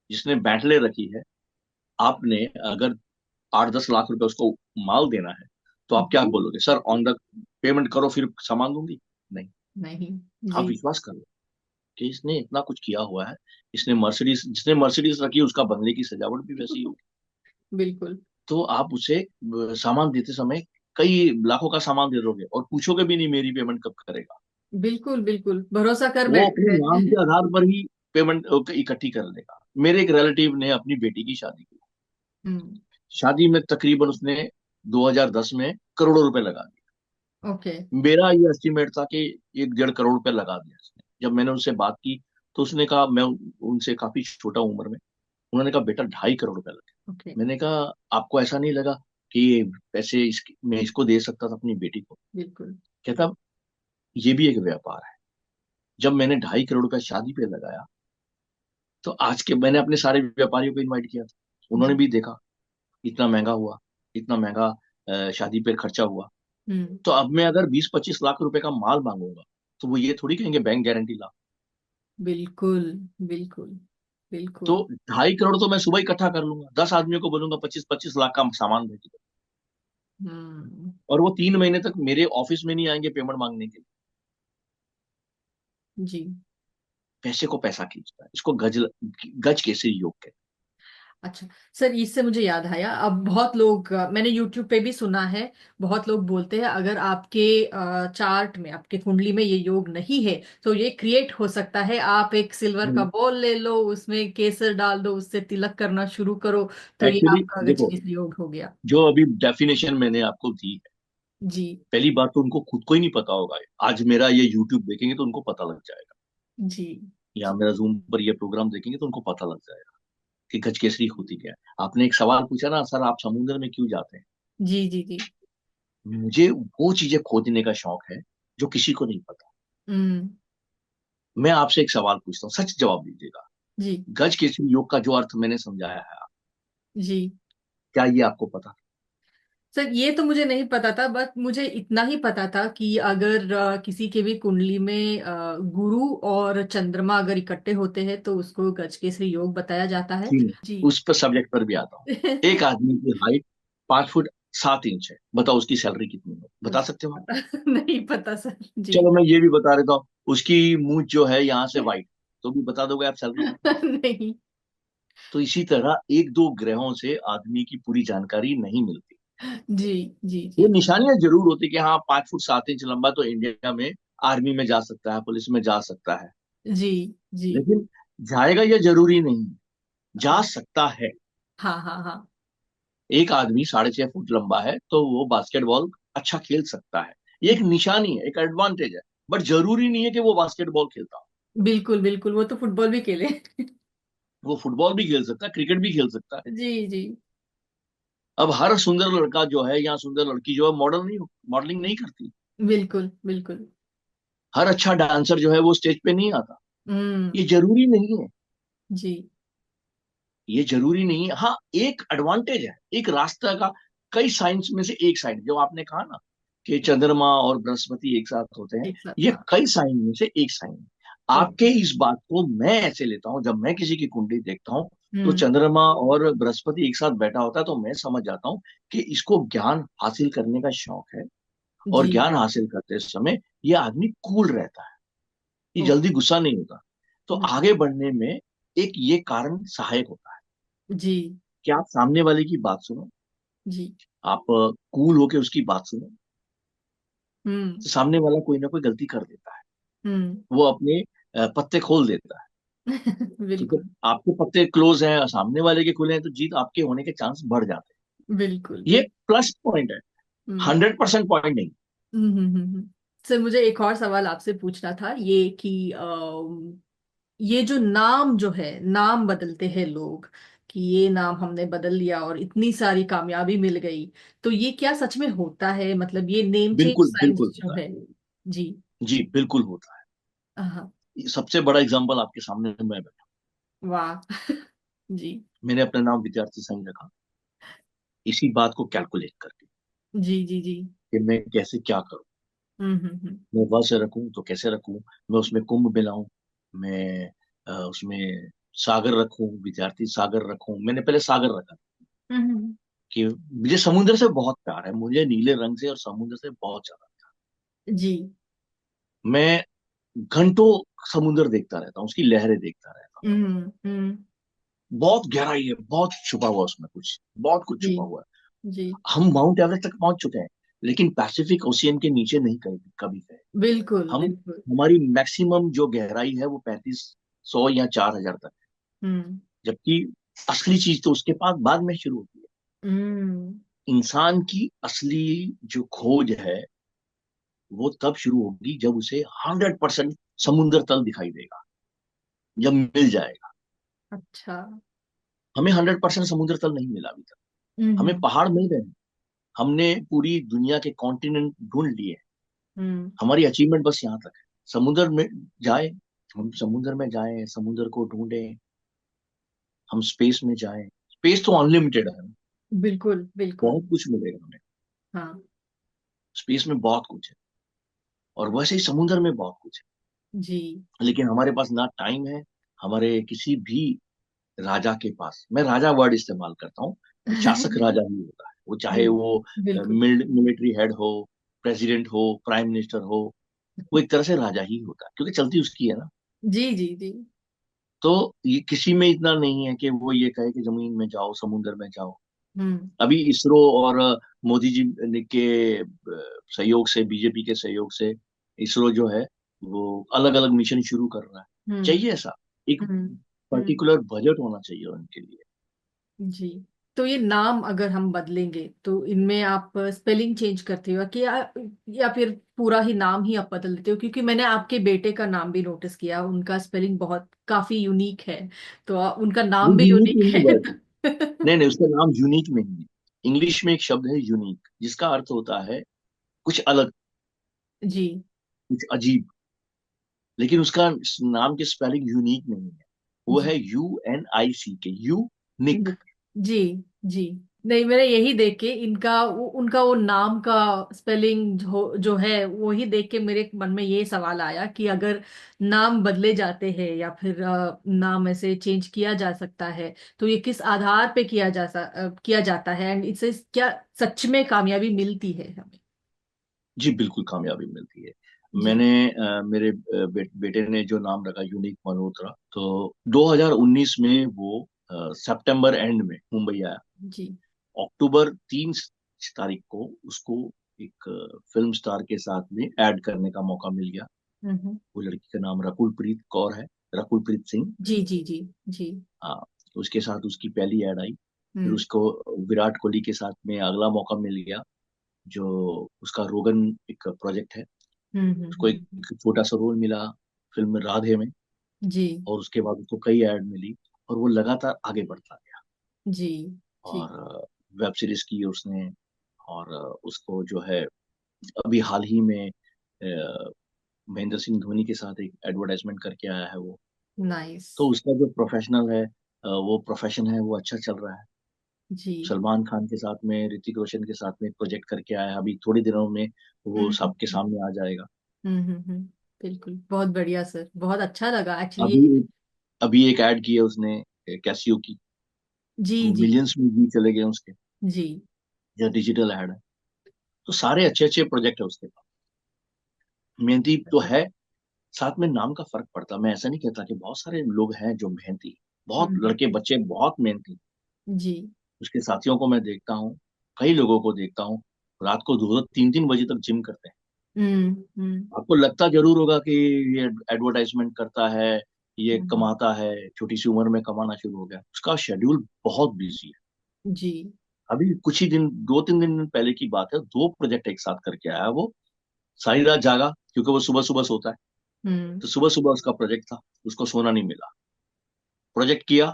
जिसने बेंटले रखी है, आपने अगर 8-10 लाख रुपए उसको माल देना है, तो आप क्या बोलोगे, सर ऑन द पेमेंट करो फिर सामान दूंगी? नहीं, नहीं। आप जी। विश्वास करो कि इसने इतना कुछ किया हुआ है। इसने मर्सिडीज, जिसने मर्सिडीज रखी है उसका बंगले की सजावट भी वैसी होगी। बिल्कुल। तो आप उसे सामान देते समय कई लाखों का सामान दे दोगे और पूछोगे भी नहीं मेरी पेमेंट कब करेगा। बिल्कुल। बिल्कुल भरोसा कर वो बैठे अपने नाम हैं। के आधार पर ही पेमेंट इकट्ठी कर लेगा। मेरे एक रिलेटिव ने अपनी बेटी की शादी की, हम्म। शादी में तकरीबन उसने 2010 में करोड़ों रुपए लगा दिए। ओके। मेरा ये एस्टिमेट था कि 1-1.5 करोड़ रुपए लगा दिया उसने। जब मैंने उनसे बात की तो उसने कहा, मैं उनसे काफी छोटा उम्र में, उन्होंने कहा बेटा 2.5 करोड़ रुपए लगे। ओके। मैंने कहा आपको ऐसा नहीं लगा कि ये पैसे मैं इसको दे सकता था अपनी बेटी को? बिल्कुल। कहता ये भी एक व्यापार है। जब मैंने 2.5 करोड़ रुपया शादी पे लगाया, तो आज के मैंने अपने सारे व्यापारियों को इनवाइट किया था, उन्होंने जी। भी देखा इतना महंगा हुआ, इतना महंगा शादी पे खर्चा हुआ। हम्म। तो अब मैं अगर 20-25 लाख रुपए का माल मांगूंगा तो वो ये थोड़ी कहेंगे बैंक गारंटी ला। बिल्कुल। बिल्कुल। तो बिल्कुल। 2.5 करोड़ तो मैं सुबह इकट्ठा कर लूंगा, 10 आदमियों को बोलूंगा 25-25 लाख का सामान भेज दो, हम्म। और वो 3 महीने तक मेरे ऑफिस में नहीं आएंगे पेमेंट मांगने के लिए। जी। पैसे को पैसा खींचता है, इसको गज गज केसरी योग कहते अच्छा सर, इससे मुझे याद आया, अब बहुत लोग मैंने यूट्यूब पे भी सुना है, बहुत लोग बोलते हैं अगर आपके चार्ट में, आपके कुंडली में ये योग नहीं है तो ये क्रिएट हो सकता है। आप एक सिल्वर का हैं। बॉल ले लो, उसमें केसर डाल दो, उससे तिलक करना शुरू करो, तो ये एक्चुअली आपका देखो, गजकेसरी योग हो गया। जो अभी डेफिनेशन मैंने आपको दी है, जी। पहली बात तो उनको खुद को ही नहीं पता होगा। आज मेरा ये यूट्यूब देखेंगे तो उनको पता लग जाएगा, जी। या मेरा जूम पर ये प्रोग्राम देखेंगे तो उनको पता लग जाएगा कि गजकेसरी होती क्या है। आपने एक सवाल पूछा ना, सर आप समुद्र में क्यों जाते हैं? जी। जी। जी। मुझे वो चीजें खोजने का शौक है जो किसी को नहीं पता। हम्म। मैं आपसे एक सवाल पूछता हूँ, सच जवाब दीजिएगा। जी। गज केसरी योग का जो अर्थ मैंने समझाया है, जी। क्या ये आपको पता? सर ये तो मुझे नहीं पता था, बट मुझे इतना ही पता था कि अगर किसी के भी कुंडली में गुरु और चंद्रमा अगर इकट्ठे होते हैं तो उसको गजकेसरी योग बताया जाता है। जी, जी। उस पर सब्जेक्ट पर भी आता हूँ। एक आदमी की हाइट 5 फुट 7 इंच है, बताओ उसकी सैलरी कितनी है? बता मुझे सकते हो? पता नहीं पता सर जी। चलो मैं ये भी बता देता हूँ, उसकी मूंछ जो है यहाँ से वाइट, तो भी बता दोगे आप सैलरी कितनी? नहीं। तो इसी तरह 1-2 ग्रहों से आदमी की पूरी जानकारी नहीं मिलती। जी। जी। ये जी। निशानियां जरूर होती कि हाँ 5 फुट 7 इंच लंबा तो इंडिया में आर्मी में जा सकता है, पुलिस में जा सकता है। जी। जी। लेकिन जाएगा ये जरूरी नहीं, जा हाँ। सकता है। हाँ। हाँ। हाँ। एक आदमी 6.5 फुट लंबा है तो वो बास्केटबॉल अच्छा खेल सकता है। ये एक निशानी है, एक एडवांटेज है, बट जरूरी नहीं है कि वो बास्केटबॉल खेलता हो। बिल्कुल बिल्कुल, वो तो फुटबॉल भी खेले। वो फुटबॉल भी खेल सकता है, क्रिकेट भी खेल सकता है। जी। जी। अब हर सुंदर लड़का जो है या सुंदर लड़की जो है मॉडलिंग नहीं करती। बिल्कुल बिल्कुल। हर अच्छा डांसर जो है वो स्टेज पे नहीं आता। हम्म। ये जरूरी नहीं है। जी। ये जरूरी नहीं है, हाँ एक एडवांटेज है, एक रास्ता का। कई साइंस में से एक साइंस जो आपने कहा ना कि चंद्रमा और बृहस्पति एक साथ होते हैं, एक साथ, ये हाँ। कई साइन में से एक साइन है। आपके ओके। इस बात को मैं ऐसे लेता हूँ, जब मैं किसी की कुंडली देखता हूँ तो हम्म। चंद्रमा और बृहस्पति एक साथ बैठा होता है तो मैं समझ जाता हूँ कि इसको ज्ञान हासिल करने का शौक है। और जी। ज्ञान हासिल करते समय ये आदमी कूल रहता है, ये जल्दी ओके। गुस्सा नहीं होता। तो आगे बढ़ने में एक ये कारण सहायक होता है जी। कि आप सामने वाले की बात सुनो, जी। आप कूल होके उसकी बात सुनो। हम्म। तो सामने वाला कोई ना कोई गलती कर देता है, हम्म। वो अपने पत्ते खोल देता है। ठीक है, बिल्कुल। आपके पत्ते क्लोज हैं और सामने वाले के खुले हैं तो जीत आपके होने के चांस बढ़ जाते बिल्कुल हैं। ये बिल्कुल। प्लस पॉइंट है, हम्म। 100% पॉइंट नहीं। सर मुझे एक और सवाल आपसे पूछना था, ये कि ये जो नाम जो है, नाम बदलते हैं लोग, कि ये नाम हमने बदल लिया और इतनी सारी कामयाबी मिल गई, तो ये क्या सच में होता है? मतलब ये नेम चेंज बिल्कुल बिल्कुल साइंस जो होता है। जी। है, जी बिल्कुल होता हाँ। है। ये सबसे बड़ा एग्जाम्पल आपके सामने मैं बैठा, वाह। जी। मैंने अपना नाम विद्यार्थी संघ रखा इसी बात को कैलकुलेट करके जी। जी। जी। कि मैं कैसे क्या करूं। हम्म। मैं व से रखूं तो कैसे रखूं, मैं उसमें कुंभ मिलाऊं, मैं उसमें सागर रखूं, विद्यार्थी सागर रखूं। मैंने पहले सागर रखा हम्म। कि मुझे समुद्र से बहुत प्यार है, मुझे नीले रंग से और समुद्र से बहुत ज्यादा। जी। मैं घंटों समुद्र देखता रहता हूँ, उसकी लहरें देखता रहता हूँ। हम्म। बहुत गहराई है, बहुत छुपा हुआ उसमें, कुछ बहुत कुछ जी। छुपा हुआ जी। है। हम माउंट एवरेस्ट तक पहुंच चुके हैं, लेकिन पैसिफिक ओशियन के नीचे नहीं कहीं कभी गए। बिल्कुल हम बिल्कुल। हमारी मैक्सिमम जो गहराई है वो 3500 या 4000 तक है, हम्म। जबकि असली चीज तो उसके बाद में शुरू होती है। हम्म। इंसान की असली जो खोज है वो तब शुरू होगी जब उसे 100% समुद्र तल दिखाई देगा, जब मिल जाएगा। अच्छा। हमें 100% समुद्र तल नहीं मिला अभी तक। हमें हम्म। पहाड़ मिल गए हैं, हमने पूरी दुनिया के कॉन्टिनेंट ढूंढ लिए हैं। हम्म। हमारी अचीवमेंट बस यहाँ तक है। समुद्र में जाए, हम समुद्र में जाएं, समुद्र को ढूंढें, हम स्पेस में जाएं। स्पेस तो अनलिमिटेड है, बिल्कुल बिल्कुल। बहुत कुछ मिलेगा हमें। हाँ। स्पेस में बहुत कुछ है, और वैसे ही समुद्र में बहुत कुछ जी। है, लेकिन हमारे पास ना टाइम है। हमारे किसी भी राजा के पास, मैं राजा वर्ड इस्तेमाल करता हूँ, शासक राजा ही होता है वो, चाहे जी। वो बिल्कुल। मिलिट्री हेड हो, प्रेसिडेंट हो, प्राइम मिनिस्टर हो, वो एक तरह से राजा ही होता है क्योंकि चलती उसकी है ना। जी जी जी। तो ये किसी में इतना नहीं है कि वो ये कहे कि जमीन में जाओ, समुद्र में जाओ। हम्म। अभी इसरो और मोदी जी के सहयोग से, बीजेपी के सहयोग से, इसरो जो है वो अलग अलग मिशन शुरू कर रहा है। हम्म। चाहिए ऐसा, एक हम्म। हम्म। पर्टिकुलर बजट होना चाहिए उनके लिए। जी। तो ये नाम अगर हम बदलेंगे तो इनमें आप स्पेलिंग चेंज करते हो कि या फिर पूरा ही नाम ही आप बदल देते हो? क्योंकि मैंने आपके बेटे का नाम भी नोटिस किया, उनका स्पेलिंग बहुत काफी यूनिक है। तो उनका वो नाम भी यूनिक यूनिक नहीं है। है, नहीं नहीं, उसका नाम यूनिक नहीं है। इंग्लिश में एक शब्द है यूनिक, जिसका अर्थ होता है कुछ अलग, जी। कुछ अजीब। लेकिन उसका नाम की स्पेलिंग यूनिक नहीं है, वो जी। है UNICK, यू निक। जी। जी। नहीं, मैंने यही देख के इनका उनका वो नाम का स्पेलिंग जो है वो ही देख के मेरे मन में ये सवाल आया कि अगर नाम बदले जाते हैं या फिर नाम ऐसे चेंज किया जा सकता है तो ये किस आधार पे किया जाता है, एंड इससे क्या सच में कामयाबी मिलती है हमें? जी बिल्कुल कामयाबी मिलती है। जी। मैंने मेरे बेटे ने जो नाम रखा यूनिक मल्होत्रा, तो 2019 में वो सितंबर एंड में मुंबई आया। जी। अक्टूबर 3 तारीख को उसको एक फिल्म स्टार के साथ में ऐड करने का मौका मिल गया। हम्म। वो लड़की का नाम रकुल प्रीत कौर है, रकुल प्रीत सिंह। जी जी जी। जी। हाँ, तो उसके साथ उसकी पहली ऐड आई। फिर हम्म। उसको विराट कोहली के साथ में अगला मौका मिल गया, जो उसका रोगन एक प्रोजेक्ट है। उसको एक हम्म। छोटा सा रोल मिला फिल्म राधे में, जी। और उसके बाद उसको कई ऐड मिली, और वो लगातार आगे बढ़ता गया। जी। जी। और वेब सीरीज की उसने, और उसको जो है अभी हाल ही में महेंद्र सिंह धोनी के साथ एक एडवर्टाइजमेंट करके आया है वो। नाइस। तो उसका जो प्रोफेशनल है, वो प्रोफेशन है वो अच्छा चल रहा है। जी। सलमान खान के साथ में, ऋतिक रोशन के साथ में एक प्रोजेक्ट करके आया है, अभी थोड़ी दिनों में वो हम्म। सबके सामने आ जाएगा। बिल्कुल, बहुत बढ़िया सर, बहुत अच्छा लगा एक्चुअली। अभी अभी एक ऐड की है उसने कैसियो की, जी वो जी। मिलियंस में भी चले गए उसके। जी। या डिजिटल ऐड है, तो सारे अच्छे अच्छे प्रोजेक्ट है उसके पास। मेहनती तो है, साथ में नाम का फर्क पड़ता है। मैं ऐसा नहीं कहता कि बहुत सारे लोग हैं जो मेहनती, बहुत हम्म। लड़के बच्चे बहुत मेहनती। जी। उसके साथियों को मैं देखता हूँ, कई लोगों को देखता हूँ, रात को 2-2 3-3 बजे तक जिम करते हैं। हम्म। आपको लगता जरूर होगा कि ये एडवर्टाइजमेंट करता है, ये हम्म। कमाता है, छोटी सी उम्र में कमाना शुरू हो गया। उसका शेड्यूल बहुत बिजी है। जी। अभी कुछ ही दिन, 2-3 दिन पहले की बात है, 2 प्रोजेक्ट एक साथ करके आया वो। सारी रात जागा क्योंकि वो सुबह सुबह सोता है। हम्म। तो सुबह सुबह उसका प्रोजेक्ट था, उसको सोना नहीं मिला। प्रोजेक्ट किया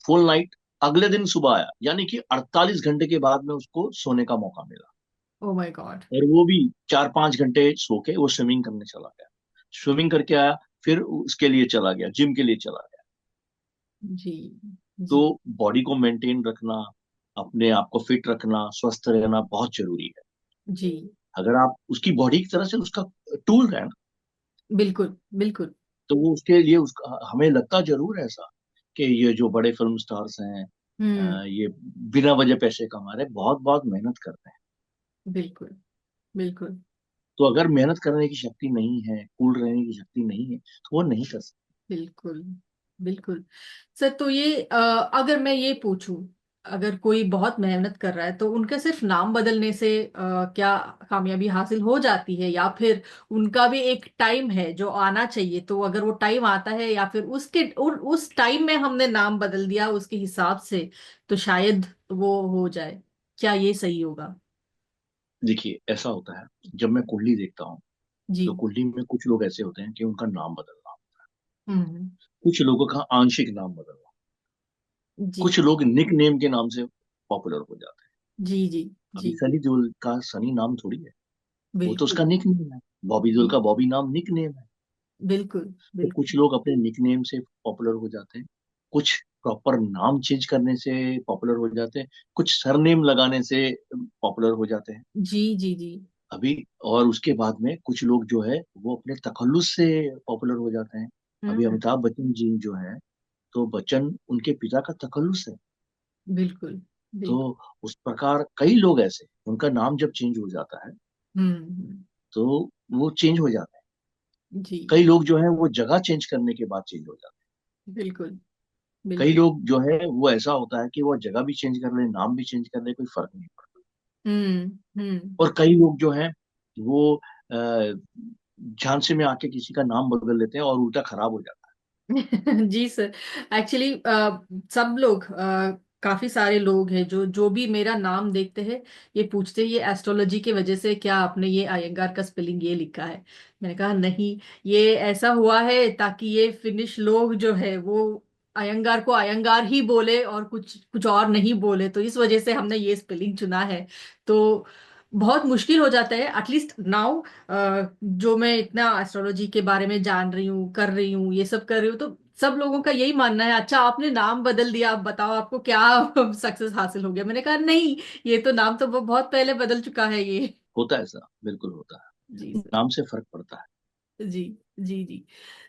फुल नाइट, अगले दिन सुबह आया, यानी कि 48 घंटे के बाद में उसको सोने का मौका मिला। Oh my God. और वो भी 4-5 घंटे सो के वो स्विमिंग करने चला गया। स्विमिंग करके आया, फिर उसके लिए चला गया, जिम के लिए चला गया। जी। तो जी। बॉडी को मेंटेन रखना, अपने आप को फिट रखना, स्वस्थ रहना बहुत जरूरी है। जी। अगर आप उसकी बॉडी की तरह से उसका टूल है ना, बिल्कुल बिल्कुल। तो वो उसके लिए उसका, हमें लगता जरूर है ऐसा कि ये जो बड़े फिल्म स्टार्स हैं, हम्म। ये बिना वजह पैसे कमा रहे, बहुत बहुत मेहनत करते हैं। बिल्कुल बिल्कुल। तो अगर मेहनत करने की शक्ति नहीं है, कूल रहने की शक्ति नहीं है, तो वो नहीं कर सकते। बिल्कुल बिल्कुल। सर, तो ये अगर मैं ये पूछूं, अगर कोई बहुत मेहनत कर रहा है तो उनके सिर्फ नाम बदलने से क्या कामयाबी हासिल हो जाती है, या फिर उनका भी एक टाइम है जो आना चाहिए, तो अगर वो टाइम आता है या फिर उस टाइम में हमने नाम बदल दिया उसके हिसाब से, तो शायद वो हो जाए। क्या ये सही होगा? देखिए ऐसा होता है, जब मैं कुंडली देखता हूँ जी। तो कुंडली में कुछ लोग ऐसे होते हैं कि उनका नाम बदलना, हम्म। कुछ लोगों का आंशिक नाम बदलना, जी कुछ लोग निक नेम के नाम से पॉपुलर हो जाते हैं। जी जी अभी जी। सनी देओल का सनी नाम थोड़ी है, वो तो बिल्कुल। उसका निक नेम है। बॉबी देओल का बॉबी नाम निक नेम है। बिल्कुल तो बिल्कुल। कुछ लोग अपने निकनेम से पॉपुलर हो जाते हैं, कुछ प्रॉपर नाम चेंज करने से पॉपुलर हो जाते हैं, कुछ सरनेम लगाने से पॉपुलर हो जाते हैं। जी जी जी। अभी और उसके बाद में कुछ लोग जो है वो अपने तखल्लुस से पॉपुलर हो जाते हैं। अभी हम्म। अमिताभ बच्चन जी जो है, तो बच्चन उनके पिता का तखल्लुस है। बिल्कुल तो बिल्कुल। उस प्रकार कई लोग ऐसे, उनका नाम जब चेंज हो जाता है हम्म। तो वो चेंज हो जाता है। जी। कई लोग जो है वो जगह चेंज करने के बाद चेंज हो जाते हैं। बिल्कुल कई बिल्कुल। लोग जो है वो ऐसा होता है कि वो जगह भी चेंज कर ले, नाम भी चेंज कर ले, कोई फर्क नहीं पड़ता। हम्म। और कई लोग जो है वो झांसे में आके किसी का नाम बदल लेते हैं और उल्टा खराब हो जाता जी सर। एक्चुअली सब लोग, काफी सारे लोग हैं जो जो भी मेरा नाम देखते हैं, ये पूछते हैं ये एस्ट्रोलॉजी की वजह से क्या आपने ये अयंगार का स्पेलिंग ये लिखा है। मैंने कहा नहीं, ये ऐसा हुआ है ताकि ये फिनिश लोग जो है वो अयंगार को अयंगार ही बोले और कुछ कुछ और नहीं बोले, तो इस वजह से हमने ये स्पेलिंग चुना है। तो बहुत मुश्किल हो जाता है एटलीस्ट नाउ। जो मैं इतना एस्ट्रोलॉजी के बारे में जान रही हूँ, कर रही हूँ, ये सब कर रही हूँ, तो सब लोगों का यही मानना है, अच्छा आपने नाम बदल दिया, आप बताओ आपको क्या सक्सेस हासिल हो गया। मैंने कहा नहीं, ये तो नाम तो वो बहुत पहले बदल चुका है ये। है। होता है ऐसा, बिल्कुल होता जी है, सर। नाम से फर्क पड़ता है। जी जी जी।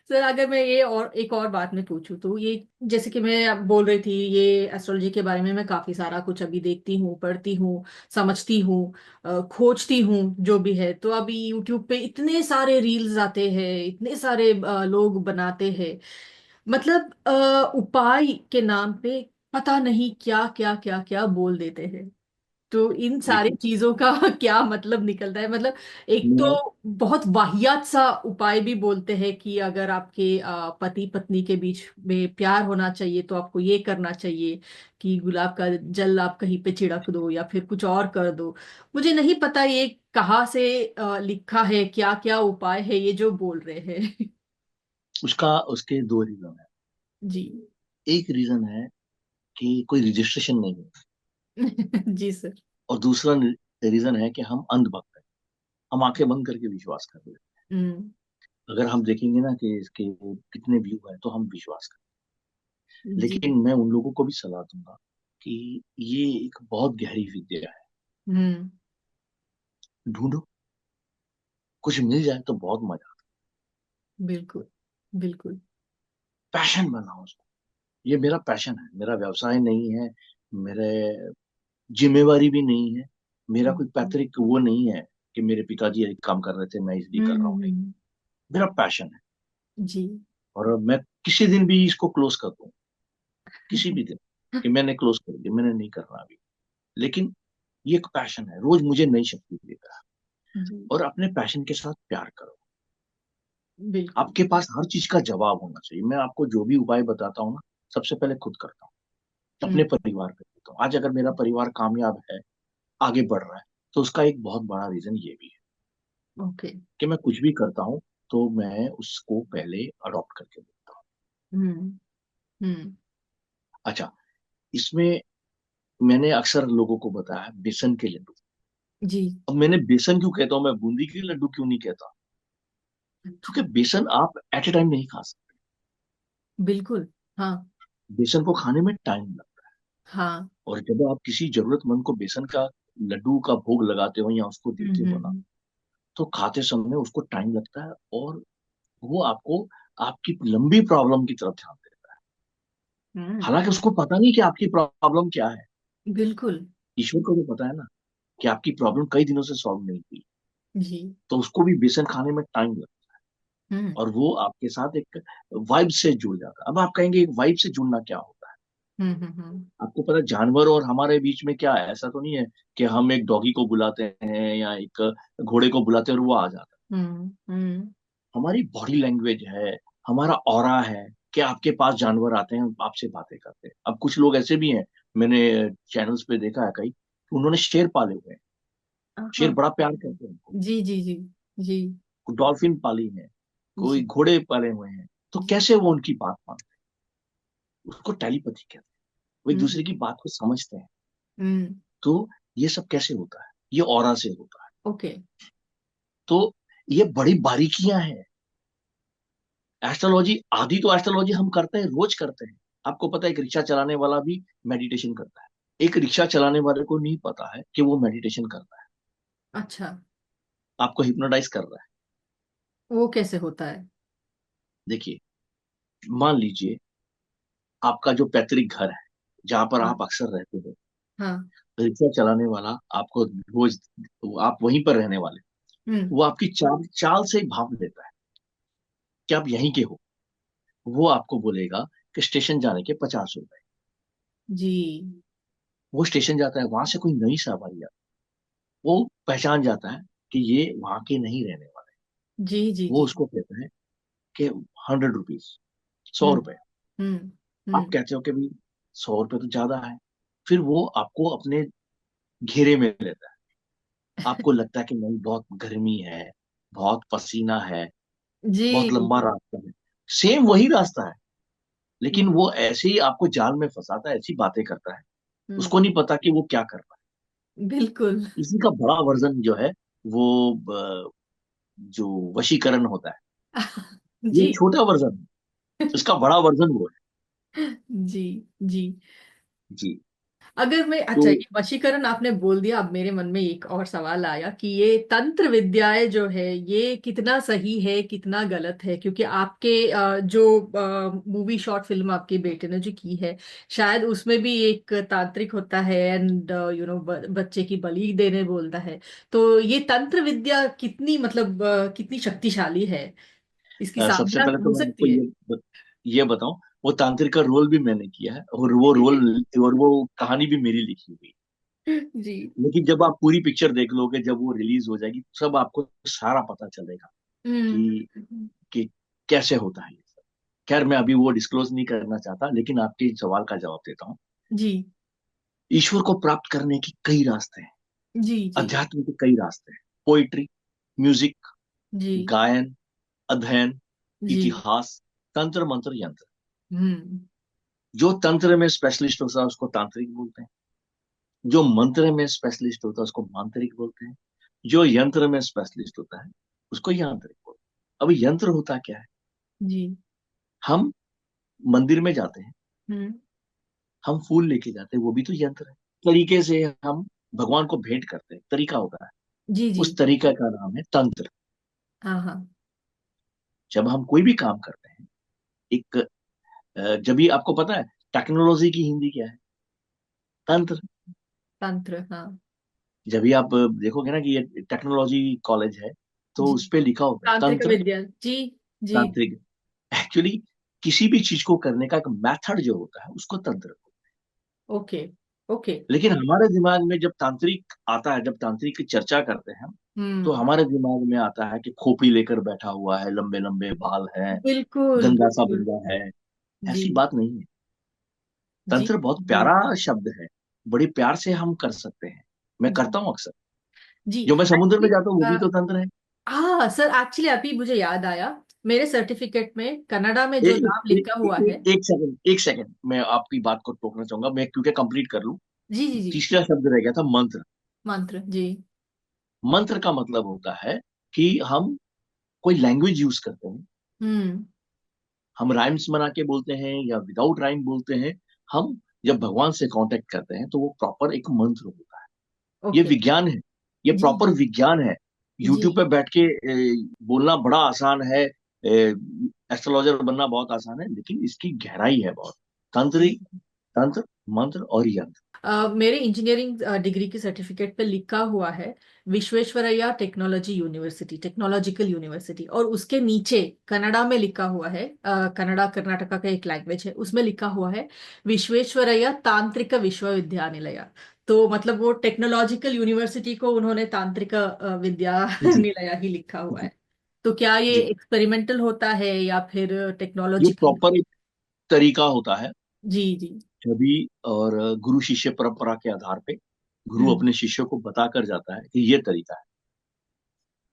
सर अगर मैं ये और एक और बात में पूछूं तो ये, जैसे कि मैं अब बोल रही थी, ये एस्ट्रोलॉजी के बारे में मैं काफी सारा कुछ अभी देखती हूँ, पढ़ती हूँ, समझती हूँ, खोजती हूँ जो भी है। तो अभी यूट्यूब पे इतने सारे रील्स आते हैं, इतने सारे लोग बनाते हैं, मतलब उपाय के नाम पे पता नहीं क्या क्या क्या क्या बोल देते हैं। तो इन सारी देखिए चीजों का क्या मतलब निकलता है? मतलब एक तो मैं बहुत वाहियात सा उपाय भी बोलते हैं कि अगर आपके पति पत्नी के बीच में प्यार होना चाहिए तो आपको ये करना चाहिए कि गुलाब का जल आप कहीं पे छिड़क दो या फिर कुछ और कर दो। मुझे नहीं पता ये कहाँ से लिखा है, क्या क्या उपाय है ये जो बोल रहे हैं। उसका उसके दो रीजन है। जी। एक रीजन है कि कोई रजिस्ट्रेशन नहीं है, जी सर। और दूसरा रीजन है कि हम अंधभक्त हैं, हम आंखें बंद करके विश्वास कर रहे हैं। हम्म। अगर हम देखेंगे ना कि इसके कितने व्यू है तो हम विश्वास करें। जी। लेकिन मैं उन लोगों को भी सलाह दूंगा कि ये एक बहुत गहरी विद्या है। हम्म। ढूंढो, कुछ मिल जाए तो बहुत मजा। बिल्कुल बिल्कुल। पैशन बनाओ उसको। ये मेरा पैशन है, मेरा व्यवसाय नहीं है, मेरे जिम्मेवारी भी नहीं है, मेरा कोई हम्म पैतृक वो नहीं है कि मेरे पिताजी एक काम कर रहे थे मैं इसलिए कर रहा हूँ, नहीं। हम्म। मेरा पैशन है। जी। और मैं किसी दिन भी इसको क्लोज कर दूं, किसी भी दिन, कि मैंने क्लोज कर दिया, मैंने नहीं करना अभी। लेकिन ये एक पैशन है, रोज मुझे नई शक्ति देता है। जी। और अपने पैशन के साथ प्यार करो। बिल्कुल। आपके पास हर चीज का जवाब होना चाहिए। मैं आपको जो भी उपाय बताता हूँ ना, सबसे पहले खुद करता हूँ, अपने हम्म। परिवार पे करता हूँ। आज अगर मेरा परिवार कामयाब है, आगे बढ़ रहा है, तो उसका एक बहुत बड़ा रीजन ये भी है ओके। कि मैं कुछ भी करता हूँ तो मैं उसको पहले अडॉप्ट करके देखता हूँ। हम्म हम्म। अच्छा, इसमें मैंने अक्सर लोगों को बताया बेसन के लड्डू। जी। अब मैंने बेसन क्यों कहता हूँ, मैं बूंदी के लड्डू क्यों नहीं कहता? क्योंकि अच्छा। बेसन आप एट ए टाइम नहीं खा सकते। बिल्कुल। हाँ। बेसन को खाने में टाइम लगता है। हाँ। और जब आप किसी जरूरतमंद को बेसन का लड्डू का भोग लगाते हो या उसको देते हो ना, हम्म। तो खाते समय उसको टाइम लगता है, और वो आपको आपकी लंबी प्रॉब्लम की तरफ ध्यान देता है। हम्म। हालांकि उसको पता नहीं कि आपकी प्रॉब्लम क्या है। बिल्कुल। ईश्वर को तो पता है ना कि आपकी प्रॉब्लम कई दिनों से सॉल्व नहीं हुई। जी। तो उसको भी बेसन खाने में टाइम लगता है, हम्म। और वो आपके साथ एक वाइब से जुड़ जाता है। अब आप कहेंगे एक वाइब से जुड़ना क्या होता है? हम्म। आपको पता है जानवर और हमारे बीच में क्या है? ऐसा तो नहीं है कि हम एक डॉगी को बुलाते हैं या एक घोड़े को बुलाते हैं और वो आ जाता है। हम्म। हमारी बॉडी लैंग्वेज है, हमारा ऑरा है कि आपके पास जानवर आते हैं, आपसे बातें करते हैं। अब कुछ लोग ऐसे भी हैं, मैंने चैनल्स पे देखा है कई, उन्होंने शेर पाले हुए हैं। शेर हाँ। बड़ा प्यार करते हैं उनको। जी जी जी। जी कोई डॉल्फिन पाली है, कोई जी घोड़े पाले हुए हैं। तो जी। कैसे वो उनकी बात मानते हैं? उसको टेलीपैथी कहते हैं। वो एक हम्म दूसरे की बात को समझते हैं। हम्म। तो ये सब कैसे होता है? ये ऑरा से होता है। ओके। तो ये बड़ी बारीकियां हैं। एस्ट्रोलॉजी, आधी तो एस्ट्रोलॉजी हम करते हैं, रोज करते हैं। आपको पता है एक रिक्शा चलाने वाला भी मेडिटेशन करता है। एक रिक्शा चलाने वाले को नहीं पता है कि वो मेडिटेशन करता है, अच्छा, आपको हिप्नोटाइज कर रहा है। वो कैसे होता है? देखिए, मान लीजिए आपका जो पैतृक घर है, जहां पर हाँ आप अक्सर रहते हो, हाँ। रिक्शा चलाने वाला आपको रोज, आप वहीं पर रहने वाले, हम्म। वो आपकी चाल चाल से ही भाप लेता है कि आप यहीं के हो। वो आपको बोलेगा कि स्टेशन जाने के 50 रुपए। जी वो स्टेशन जाता है, वहां से कोई नई सवारी आती है, वो पहचान जाता है कि ये वहां के नहीं रहने वाले। जी जी वो जी। उसको कहता है कि 100 रुपीज, सौ हम्म रुपए हम्म आप हम्म। कहते हो कि भाई 100 रुपए तो ज्यादा है। फिर वो आपको अपने घेरे में लेता है। आपको लगता है कि नहीं, बहुत गर्मी है, बहुत पसीना है, बहुत जी। लंबा रास्ता है। सेम वही रास्ता है, लेकिन हम्म, वो ऐसे ही आपको जाल में फंसाता है, ऐसी बातें करता है। हम्म, उसको नहीं पता कि वो क्या कर रहा बिल्कुल। है। इसी का बड़ा वर्जन जो है वो जो वशीकरण होता है, ये जी छोटा वर्जन है। इसका बड़ा वर्जन वो है। जी जी। जी। अगर मैं, तो अच्छा, ये वशीकरण आपने बोल दिया, अब मेरे मन में एक और सवाल आया कि ये तंत्र विद्याएं जो है ये कितना सही है कितना गलत है, क्योंकि आपके जो मूवी शॉर्ट फिल्म आपके बेटे ने जो की है, शायद उसमें भी एक तांत्रिक होता है एंड बच्चे की बलि देने बोलता है। तो ये तंत्र विद्या कितनी, मतलब कितनी शक्तिशाली है, इसकी सबसे साधना पहले तो हो मैं आपको सकती है? ये बताऊं, वो तांत्रिक का रोल भी मैंने किया है, और वो रोल और वो कहानी भी मेरी लिखी हुई है। जी। लेकिन जब आप पूरी पिक्चर देख लोगे, जब वो रिलीज हो जाएगी, सब आपको सारा पता चलेगा कि हम्म। कि कैसे होता है ये सब। खैर, मैं अभी वो डिस्क्लोज नहीं करना चाहता, लेकिन आपके सवाल का जवाब देता हूँ। जी ईश्वर को प्राप्त करने के कई रास्ते हैं। जी जी अध्यात्म के कई रास्ते हैं। पोइट्री, म्यूजिक, जी गायन, अध्ययन, जी। इतिहास, तंत्र मंत्र यंत्र। हम्म। जो तंत्र में स्पेशलिस्ट होता है उसको तांत्रिक बोलते हैं। जो मंत्र में स्पेशलिस्ट होता है उसको मांत्रिक बोलते हैं। जो यंत्र में स्पेशलिस्ट होता है उसको यांत्रिक बोलते हैं। अब यंत्र होता क्या है? जी। हम मंदिर में जाते हैं, हम्म। हम फूल लेके जाते हैं, वो भी तो यंत्र है। तरीके से हम भगवान को भेंट करते हैं, तरीका होता है। जी जी। उस तरीका का नाम है तंत्र। हाँ हाँ। जब हम कोई भी काम करते हैं, एक जब भी आपको पता है टेक्नोलॉजी की हिंदी क्या है? तंत्र। तंत्र, हाँ। जब भी आप देखोगे ना कि ये टेक्नोलॉजी कॉलेज है, तो जी। उस पे लिखा होता है तांत्रिक तंत्र, विद्या। जी जी। तांत्रिक। एक्चुअली किसी भी चीज को करने का एक मेथड जो होता है उसको तंत्र बोलते हैं। Okay okay. लेकिन हमारे दिमाग में जब तांत्रिक आता है, जब तांत्रिक की चर्चा करते हैं हम, तो हम्म। हमारे दिमाग में आता है कि खोपड़ी लेकर बैठा हुआ है, लंबे लंबे बाल हैं, बिल्कुल गंदा सा बिल्कुल। बंदा है। जी ऐसी बात नहीं है। जी तंत्र बहुत जी प्यारा शब्द है, बड़े प्यार से हम कर सकते हैं। मैं जी करता हूँ अक्सर। जी। जो मैं समुद्र में एक्चुअली, जाता हूँ वो भी तो तंत्र है। हाँ सर, एक्चुअली अभी मुझे याद आया, मेरे सर्टिफिकेट में कनाडा में ए, जो ए, नाम ए, लिखा हुआ है। एक सेकंड, एक सेकंड, मैं आपकी बात को टोकना चाहूंगा, मैं क्योंकि कंप्लीट कर लूं। जी जी जी। तीसरा शब्द रह गया था मंत्र। मंत्र, जी। मंत्र का मतलब होता है कि हम कोई लैंग्वेज यूज करते हैं। हम्म। हम राइम्स बना के बोलते हैं या विदाउट राइम बोलते हैं। हम जब भगवान से कांटेक्ट करते हैं तो वो प्रॉपर एक मंत्र होता है। ये ओके। विज्ञान है, ये जी प्रॉपर विज्ञान है। यूट्यूब जी पे बैठ के बोलना बड़ा आसान है, एस्ट्रोलॉजर बनना बहुत आसान है, लेकिन इसकी गहराई है बहुत। तंत्र, जी तंत्र मंत्र और यंत्र। मेरे इंजीनियरिंग डिग्री की सर्टिफिकेट पे लिखा हुआ है Visvesvaraya technology university, technological university, और उसके नीचे कन्नड़ा में लिखा हुआ है, कन्नड़ा कर्नाटका का एक लैंग्वेज है, उसमें लिखा हुआ है विश्वेश्वरैया तांत्रिक विश्वविद्यानिलय। तो मतलब वो टेक्नोलॉजिकल यूनिवर्सिटी को उन्होंने तांत्रिक जी विद्यानिलय ही लिखा हुआ जी है। तो क्या ये जी। एक्सपेरिमेंटल होता है या फिर ये टेक्नोलॉजिकल? प्रॉपर एक तरीका होता है। जी जी। छवि और गुरु शिष्य परंपरा के आधार पे गुरु हम्म। अपने शिष्य को बता कर जाता है कि ये तरीका है।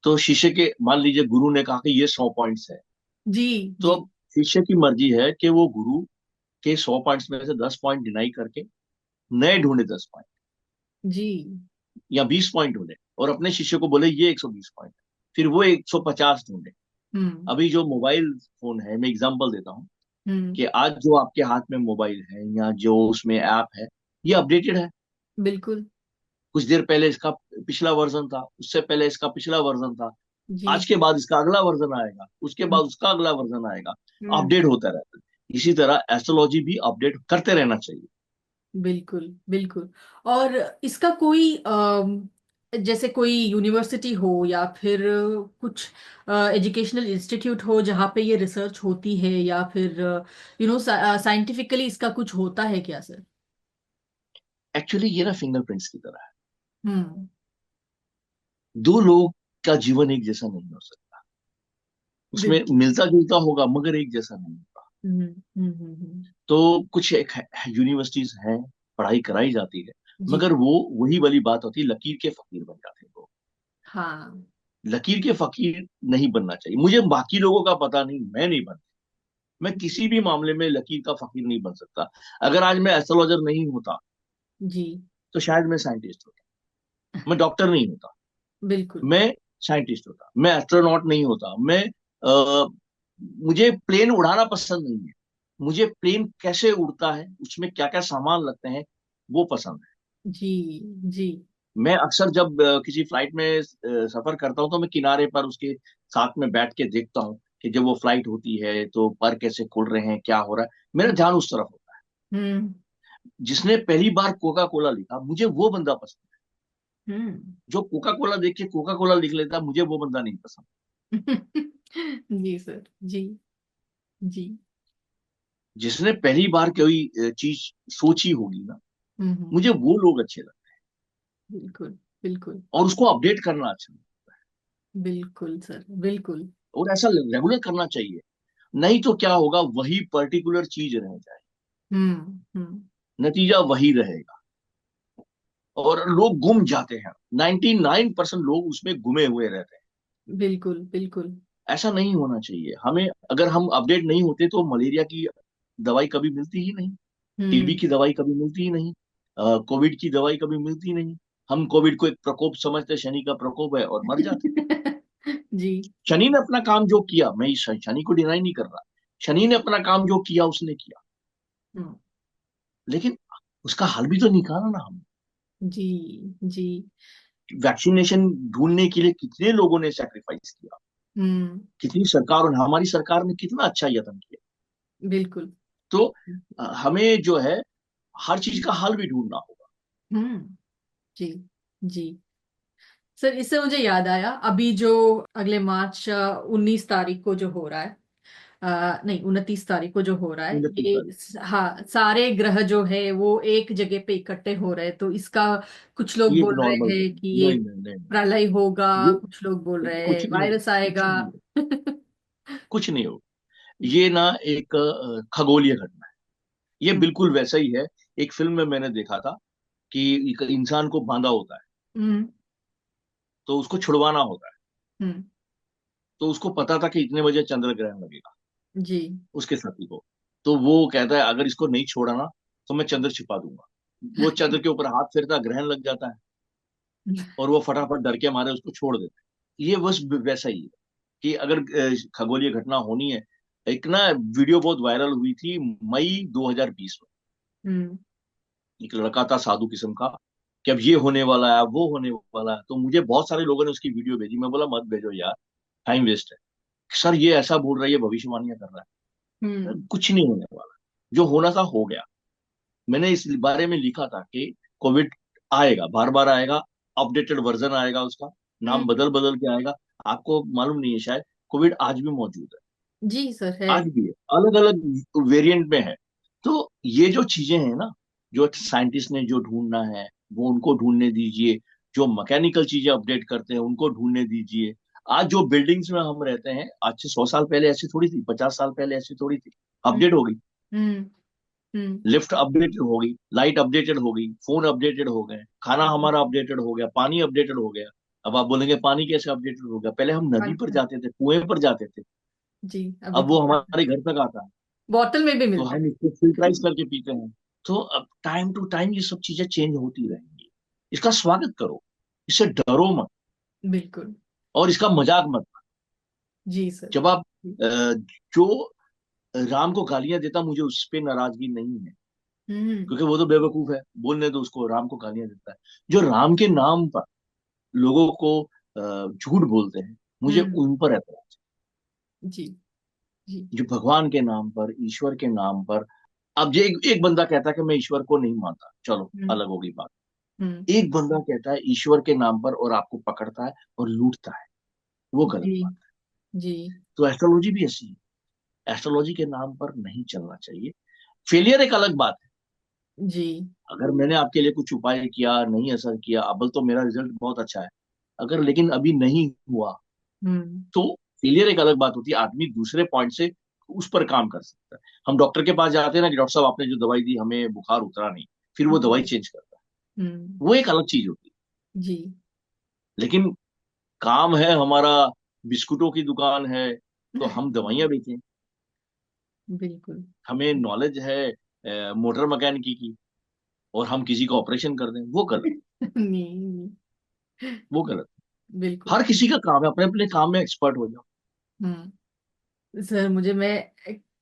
तो शिष्य के, मान लीजिए गुरु ने कहा कि ये 100 पॉइंट्स है, जी तो जी अब शिष्य की मर्जी है कि वो गुरु के 100 पॉइंट्स में से 10 पॉइंट डिनाई करके नए ढूंढे 10 पॉइंट, जी। या 20 पॉइंट ढूंढे और अपने शिष्य को बोले ये 120 पॉइंट, फिर वो 150 ढूंढे। हम्म अभी जो मोबाइल फोन है, मैं एग्जांपल देता हूँ हम्म। कि आज जो आपके हाथ में मोबाइल है या जो उसमें ऐप है, ये अपडेटेड है। बिल्कुल। कुछ देर पहले इसका पिछला वर्जन था, उससे पहले इसका पिछला वर्जन था, जी आज के जी। बाद इसका अगला वर्जन आएगा, उसके हम्म बाद उसका अगला वर्जन आएगा। हम्म, अपडेट होता रहता है। इसी तरह एस्ट्रोलॉजी भी अपडेट करते रहना चाहिए। बिल्कुल बिल्कुल। और इसका कोई जैसे कोई यूनिवर्सिटी हो या फिर कुछ एजुकेशनल इंस्टीट्यूट हो जहाँ पे ये रिसर्च होती है, या फिर साइंटिफिकली इसका कुछ होता है क्या सर? एक्चुअली ये ना फिंगरप्रिंट्स की तरह है। हम्म। दो लोग का जीवन एक जैसा नहीं हो सकता। उसमें बिल्कुल। मिलता जुलता होगा मगर एक जैसा नहीं होगा। हम्म हम्म हम्म हम्म, तो कुछ एक यूनिवर्सिटीज हैं, पढ़ाई कराई जाती है, जी। मगर वो वही वाली बात होती है, लकीर के फकीर बन जाते हैं लोग। हाँ। लकीर के फकीर नहीं बनना चाहिए। मुझे बाकी लोगों का पता नहीं, मैं नहीं बन, मैं किसी भी मामले में लकीर का फकीर नहीं बन सकता। अगर आज मैं एस्ट्रोलॉजर नहीं होता जी। तो शायद मैं साइंटिस्ट होता। मैं डॉक्टर नहीं होता, बिल्कुल। मैं साइंटिस्ट होता। मैं एस्ट्रोनॉट नहीं होता, मैं मुझे प्लेन उड़ाना पसंद नहीं है। मुझे प्लेन कैसे उड़ता है, उसमें क्या क्या सामान लगते हैं, वो पसंद है। जी जी। मैं अक्सर जब किसी फ्लाइट में सफर करता हूँ तो मैं किनारे पर उसके साथ में बैठ के देखता हूँ कि जब वो फ्लाइट होती है तो पर कैसे खुल रहे हैं, क्या हो रहा है। मेरा ध्यान उस तरफ होता है। हम्म जिसने पहली बार कोका कोला लिखा, मुझे वो बंदा पसंद है। हम्म। जो कोका कोला देख के कोका कोला लिख लेता, मुझे वो बंदा नहीं पसंद। जी सर। जी जी। जिसने पहली बार कोई चीज सोची होगी ना, मुझे हम्म। वो लोग अच्छे लगते बिल्कुल बिल्कुल। हैं। और उसको अपडेट करना अच्छा लगता है। बिल्कुल सर बिल्कुल। और ऐसा रेगुलर करना चाहिए। नहीं तो क्या होगा, वही पर्टिकुलर चीज रह जाए, हम्म। नतीजा वही रहेगा और लोग गुम जाते हैं। 99% लोग उसमें गुमे हुए रहते हैं। बिल्कुल बिल्कुल। ऐसा नहीं होना चाहिए हमें। अगर हम अपडेट नहीं होते तो मलेरिया की दवाई कभी मिलती ही नहीं, टीबी हम्म। की दवाई कभी मिलती ही नहीं, कोविड की दवाई कभी मिलती ही नहीं। हम कोविड को एक प्रकोप समझते, शनि का प्रकोप है, और मर जाते। जी। शनि ने अपना काम जो किया, मैं इस शनि को डिनाई नहीं कर रहा, शनि ने अपना काम जो किया उसने किया, हम्म, लेकिन उसका हल भी तो निकाला ना हम। जी जी। वैक्सीनेशन ढूंढने के लिए कितने लोगों ने सेक्रीफाइस किया, हम्म। कितनी सरकार और हमारी सरकार ने कितना अच्छा यत्न किया। बिल्कुल। तो हमें जो है हर चीज का हल भी ढूंढना होगा। हम्म। जी जी। सर इससे मुझे याद आया, अभी जो अगले मार्च 19 तारीख को जो हो रहा है, नहीं 29 तारीख को जो हो रहा है, 29 तारीख। ये हाँ सारे ग्रह जो है वो एक जगह पे इकट्ठे हो रहे हैं, तो इसका कुछ लोग ये एक बोल रहे नॉर्मल हैं थिंग, कि ये नहीं नहीं नहीं नहीं। प्रलय होगा, ये कुछ लोग बोल रहे कुछ हैं नहीं होगा, वायरस आएगा। कुछ नहीं होगा, कुछ नहीं होगा। ये ना एक खगोलीय घटना है। ये हम्म बिल्कुल वैसा ही है। एक फिल्म में मैंने देखा था कि एक इंसान को बांधा होता है, हम्म तो उसको छुड़वाना होता है। हम्म, तो उसको पता था कि इतने बजे चंद्र ग्रहण लगेगा, जी। उसके साथी को। तो वो कहता है अगर इसको नहीं छोड़ा ना तो मैं चंद्र छिपा दूंगा। वो चंद्र के ऊपर हाथ फेरता, ग्रहण लग जाता है, और वो फटाफट डर के मारे उसको छोड़ देते हैं। ये बस वैसा ही है कि अगर खगोलीय घटना होनी है। एक ना वीडियो बहुत वायरल हुई थी मई 2020 में। हम्म एक लड़का था साधु किस्म का, कि अब ये होने वाला है, वो होने वाला है। तो मुझे बहुत सारे लोगों ने उसकी वीडियो भेजी, मैं बोला मत भेजो यार, टाइम वेस्ट है। सर ये ऐसा बोल रहा है, ये भविष्यवाणियां कर रहा है। हम्म कुछ नहीं होने वाला, जो होना था हो गया। मैंने इस बारे में लिखा था कि कोविड आएगा, बार बार आएगा, अपडेटेड वर्जन आएगा उसका, नाम हम्म। बदल बदल के आएगा। आपको मालूम नहीं है शायद, कोविड आज भी मौजूद है, जी सर है। आज भी है, अलग अलग वेरिएंट में है। तो ये जो चीजें हैं ना, जो साइंटिस्ट ने जो ढूंढना है वो उनको ढूंढने दीजिए, जो मैकेनिकल चीजें अपडेट करते हैं उनको ढूंढने दीजिए। आज जो बिल्डिंग्स में हम रहते हैं, आज से 100 साल पहले ऐसी थोड़ी थी, 50 साल पहले ऐसी थोड़ी थी, हम्म। अपडेट हो गई। हम्म। हम्म। लिफ्ट अपडेटेड हो गई, लाइट अपडेटेड हो गई, फोन अपडेटेड हो गए, खाना हमारा अपडेटेड हो गया, पानी अपडेटेड हो गया। अब आप बोलेंगे पानी कैसे अपडेटेड हो गया? पहले हम नदी पर अच्छा। जाते थे, कुएं पर जाते थे, जी अभी अब तो वो हमारे घर तक आता है, बॉटल में भी तो मिलता हम है। इसको फिल्टराइज करके पीते हैं। तो अब टाइम टू टाइम ये सब चीजें चेंज होती रहेंगी, इसका स्वागत करो, इससे डरो मत, बिल्कुल। और इसका मजाक मत। जी सर। जब आप जो राम को गालियां देता, मुझे उस पर नाराजगी नहीं है, हम्म। क्योंकि वो तो बेवकूफ है, बोलने दो उसको, राम को गालियां देता है। जो राम के नाम पर लोगों को झूठ बोलते हैं, मुझे हम्म। उन पर एतराज जी। जी। है। जो भगवान के नाम पर, ईश्वर के नाम पर, अब ये एक बंदा कहता है कि मैं ईश्वर को नहीं मानता, चलो हम्म। अलग होगी बात। हम्म। एक बंदा कहता है ईश्वर के नाम पर और आपको पकड़ता है और लूटता है, वो गलत जी। बात है। जी। तो एस्ट्रोलॉजी भी ऐसी है, एस्ट्रोलॉजी के नाम पर नहीं चलना चाहिए। फेलियर एक अलग बात है। जी। अगर मैंने आपके लिए कुछ उपाय किया, नहीं असर किया, अव्वल तो मेरा रिजल्ट बहुत अच्छा है, अगर लेकिन अभी नहीं हुआ, हम्म। तो फेलियर एक अलग बात होती है, आदमी दूसरे पॉइंट से उस पर काम कर सकता है। हम डॉक्टर के पास जाते हैं ना कि डॉक्टर साहब आपने जो दवाई दी हमें बुखार उतरा नहीं, फिर वो दवाई जी। चेंज करता हम्म। है, वो एक अलग चीज होती है। जी। लेकिन काम है हमारा, बिस्कुटों की दुकान है, तो हम दवाइयां बेचें। बिल्कुल। हमें नॉलेज है मोटर मैकेनिकी की, और हम किसी का ऑपरेशन कर दें, वो गलत, नहीं। वो गलत। बिल्कुल। हर किसी का काम है, अपने अपने काम में एक्सपर्ट हो जाओ। हम्म। सर मुझे, मैं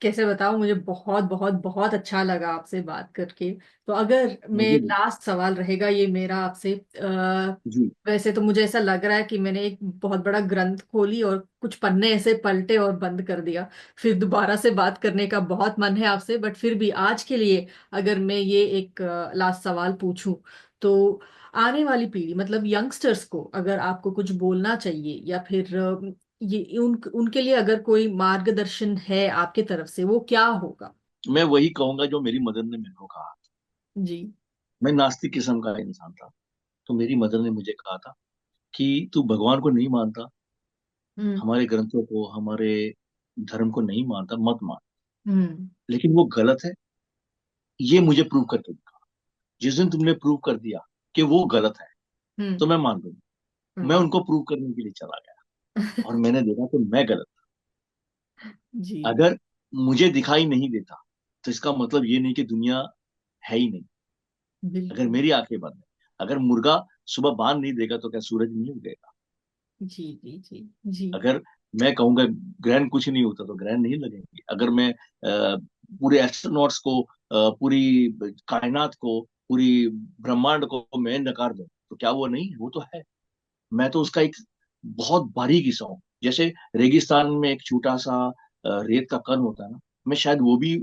कैसे बताऊं, मुझे बहुत बहुत बहुत अच्छा लगा आपसे बात करके। तो अगर मैं, मुझे भी। लास्ट सवाल रहेगा ये मेरा आपसे, जी। वैसे तो मुझे ऐसा लग रहा है कि मैंने एक बहुत बड़ा ग्रंथ खोली और कुछ पन्ने ऐसे पलटे और बंद कर दिया। फिर दोबारा से बात करने का बहुत मन है आपसे, बट फिर भी आज के लिए अगर मैं ये एक लास्ट सवाल पूछूं, तो आने वाली पीढ़ी मतलब यंगस्टर्स को अगर आपको कुछ बोलना चाहिए, या फिर ये उनके लिए अगर कोई मार्गदर्शन है आपके तरफ से, वो क्या होगा? मैं वही कहूंगा जो मेरी मदर ने मेरे को कहा। जी। मैं नास्तिक किस्म का इंसान था, तो मेरी मदर ने मुझे कहा था कि तू भगवान को नहीं मानता, हम्म। हमारे ग्रंथों को, हमारे धर्म को नहीं मानता, मत मान, हम्म। लेकिन वो गलत है, ये मुझे प्रूव करके दिखा। जिस दिन तुमने प्रूव कर दिया कि वो गलत है, हम्म। तो मैं मान लूंगा। मैं वाह। उनको प्रूव करने के लिए चला गया, और मैंने देखा कि मैं गलत जी। था। अगर मुझे दिखाई नहीं देता, तो इसका मतलब ये नहीं कि दुनिया है ही नहीं। अगर बिल्कुल। मेरी आंखें बंद है, अगर मुर्गा सुबह बांध नहीं देगा, तो क्या सूरज नहीं उगेगा? जी। जी। जी। जी। अगर मैं कहूंगा ग्रहण कुछ नहीं होता, तो ग्रहण नहीं लगेंगे। अगर मैं पूरे एस्ट्रोनॉट्स को, पूरी कायनात को, पूरी ब्रह्मांड को मैं नकार दूं, तो क्या वो नहीं है? वो तो है। मैं तो उसका एक बहुत बारीक हिस्सा हूँ। जैसे रेगिस्तान में एक छोटा सा रेत का कण होता है ना, मैं शायद वो भी,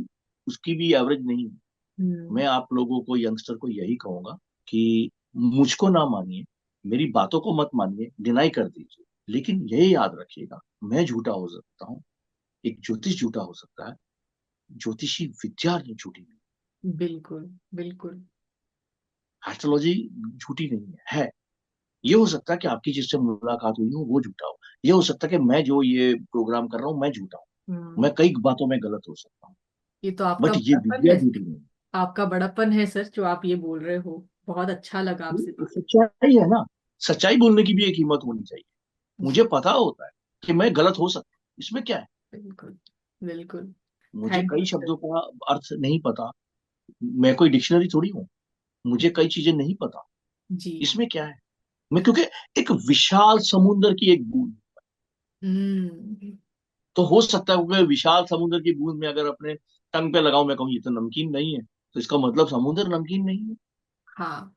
उसकी भी एवरेज नहीं हूँ। हम्म। मैं आप लोगों को, यंगस्टर को यही कहूंगा कि मुझको ना मानिए, मेरी बातों को मत मानिए, डिनाई कर दीजिए, लेकिन यही याद रखिएगा, मैं झूठा हो सकता हूँ, एक ज्योतिष झूठा हो सकता है, ज्योतिषी विद्या झूठी नहीं। बिल्कुल। बिल्कुल। एस्ट्रोलॉजी झूठी नहीं है। ये हो सकता है कि आपकी जिससे मुलाकात हुई हो वो झूठा हो, ये हो सकता है कि मैं जो ये प्रोग्राम कर रहा हूँ मैं झूठा हूँ, हम्म। मैं कई बातों में गलत हो सकता हूँ, ये तो आपका बट ये बड़प्पन विद्या है झूठी सर। नहीं आपका बड़प्पन है सर, जो आप ये बोल रहे हो। बहुत अच्छा लगा है। आपसे ये बात। सच्चाई है ना, सच्चाई बोलने की भी एक हिम्मत होनी चाहिए। जी। मुझे पता होता है कि मैं गलत हो सकता हूँ, इसमें क्या है? बिल्कुल। बिल्कुल। मुझे थैंक कई यू सर। शब्दों का अर्थ नहीं पता, मैं कोई डिक्शनरी थोड़ी हूँ, मुझे कई चीजें नहीं पता, जी। इसमें क्या है? मैं क्योंकि एक विशाल समुद्र की एक बूंद, हम्म। तो हो सकता है कि विशाल समुद्र की बूंद में अगर अपने टंग पे लगाऊं, मैं कहूँ ये तो नमकीन नहीं है, तो इसका मतलब समुद्र नमकीन नहीं है। हाँ।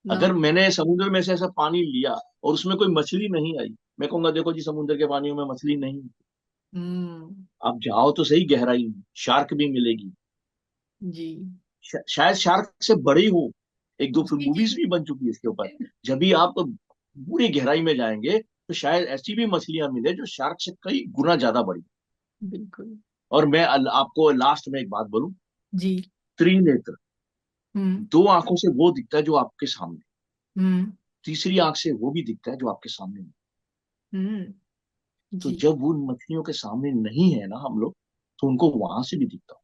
अगर नम। मैंने समुद्र में से ऐसा पानी लिया और उसमें कोई मछली नहीं आई, मैं कहूंगा देखो जी समुद्र के पानियों में मछली नहीं है। हम्म। आप जाओ तो सही गहराई में, शार्क भी मिलेगी, जी शायद शार्क से बड़ी हो, एक दो फिर जी मूवीज जी। भी बन चुकी है इसके ऊपर। जब भी आप पूरी गहराई में जाएंगे तो शायद ऐसी भी मछलियां मिले जो शार्क से कई गुना ज्यादा बड़ी। बिल्कुल। और मैं आपको लास्ट में एक बात बोलूं, जी। त्रिनेत्र, हम्म। दो आंखों से वो दिखता है जो आपके सामने, हम्म। तीसरी आंख से वो भी दिखता है जो आपके सामने नहीं। हम्म। तो जी। जब उन मछलियों के सामने नहीं है ना हम लोग, तो उनको वहां से भी दिखता है।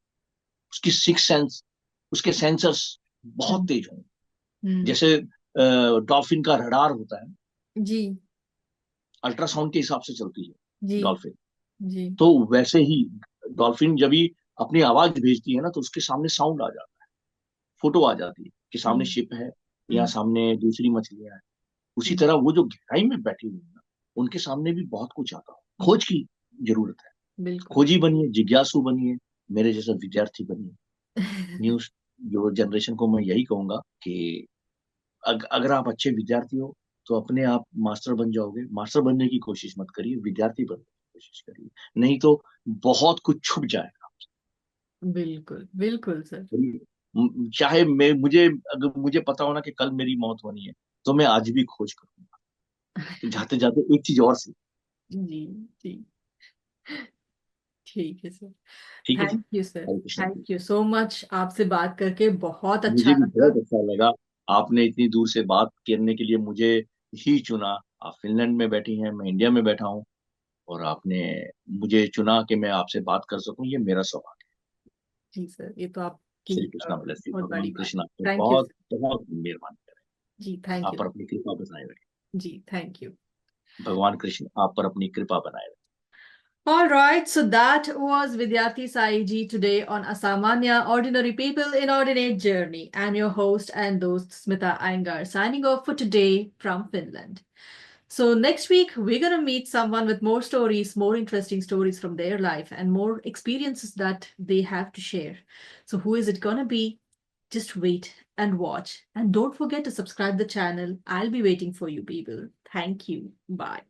उसकी सिक्स सेंस, उसके सेंसर्स बहुत हम्म। तेज होंगे। हम्म। जैसे डॉल्फिन का रडार होता है, जी अल्ट्रासाउंड के हिसाब से चलती है जी डॉल्फिन। जी। तो वैसे ही डॉल्फिन जब भी अपनी आवाज भेजती है ना, तो उसके सामने साउंड आ जाता है, फोटो आ जाती है कि सामने हम्म। शिप है या हम्म। सामने दूसरी मछलियां हैं। उसी हम्म। तरह वो जो गहराई में बैठी हुई है ना, उनके सामने भी बहुत कुछ आता है। खोज की जरूरत है। बिल्कुल। खोजी बनिए, जिज्ञासु बनिए, मेरे जैसा विद्यार्थी बनिए। न्यूज जो जनरेशन को मैं यही कहूंगा कि अगर आप अच्छे विद्यार्थी हो तो अपने आप मास्टर बन जाओगे। मास्टर बनने की कोशिश मत करिए, विद्यार्थी बनने की कोशिश करिए, नहीं तो बहुत कुछ छुप जाएगा। बिल्कुल बिल्कुल सर। चाहे मैं मुझे अगर मुझे पता हो ना कि कल मेरी मौत होनी है, तो मैं आज भी खोज करूंगा। तो जाते जाते एक चीज और सीख। जी जी। ठीक है सर। ठीक है जी। Thank you sir. Hare Krishna ji. Thank you so much, आपसे बात करके बहुत अच्छा मुझे भी लगा। बहुत अच्छा लगा। आपने इतनी दूर से बात करने के लिए मुझे ही चुना। आप फिनलैंड में बैठी हैं, मैं इंडिया में बैठा हूँ, और आपने मुझे चुना कि मैं आपसे बात कर सकूं, ये मेरा सौभाग्य जी सर, ये तो आपकी है। Shri Krishna bless you. बहुत भगवान बड़ी बात कृष्ण है। आप पे थैंक यू बहुत सर। बहुत मेहरबानी करें। जी थैंक आप यू। पर अपनी कृपा बनाए रखें। जी थैंक यू। भगवान कृष्ण आप पर अपनी कृपा बनाए रखें। All right, so that was Vidyarthi Sai Ji today on Asamanya Ordinary People in Ordinate Journey. I'm your host and host Smita Iyengar signing off for today from Finland. So next week we're gonna meet someone with more stories, more interesting stories from their life and more experiences that they have to share. So who is it gonna be? Just wait and watch. And don't forget to subscribe the channel. I'll be waiting for you people. Thank you. Bye.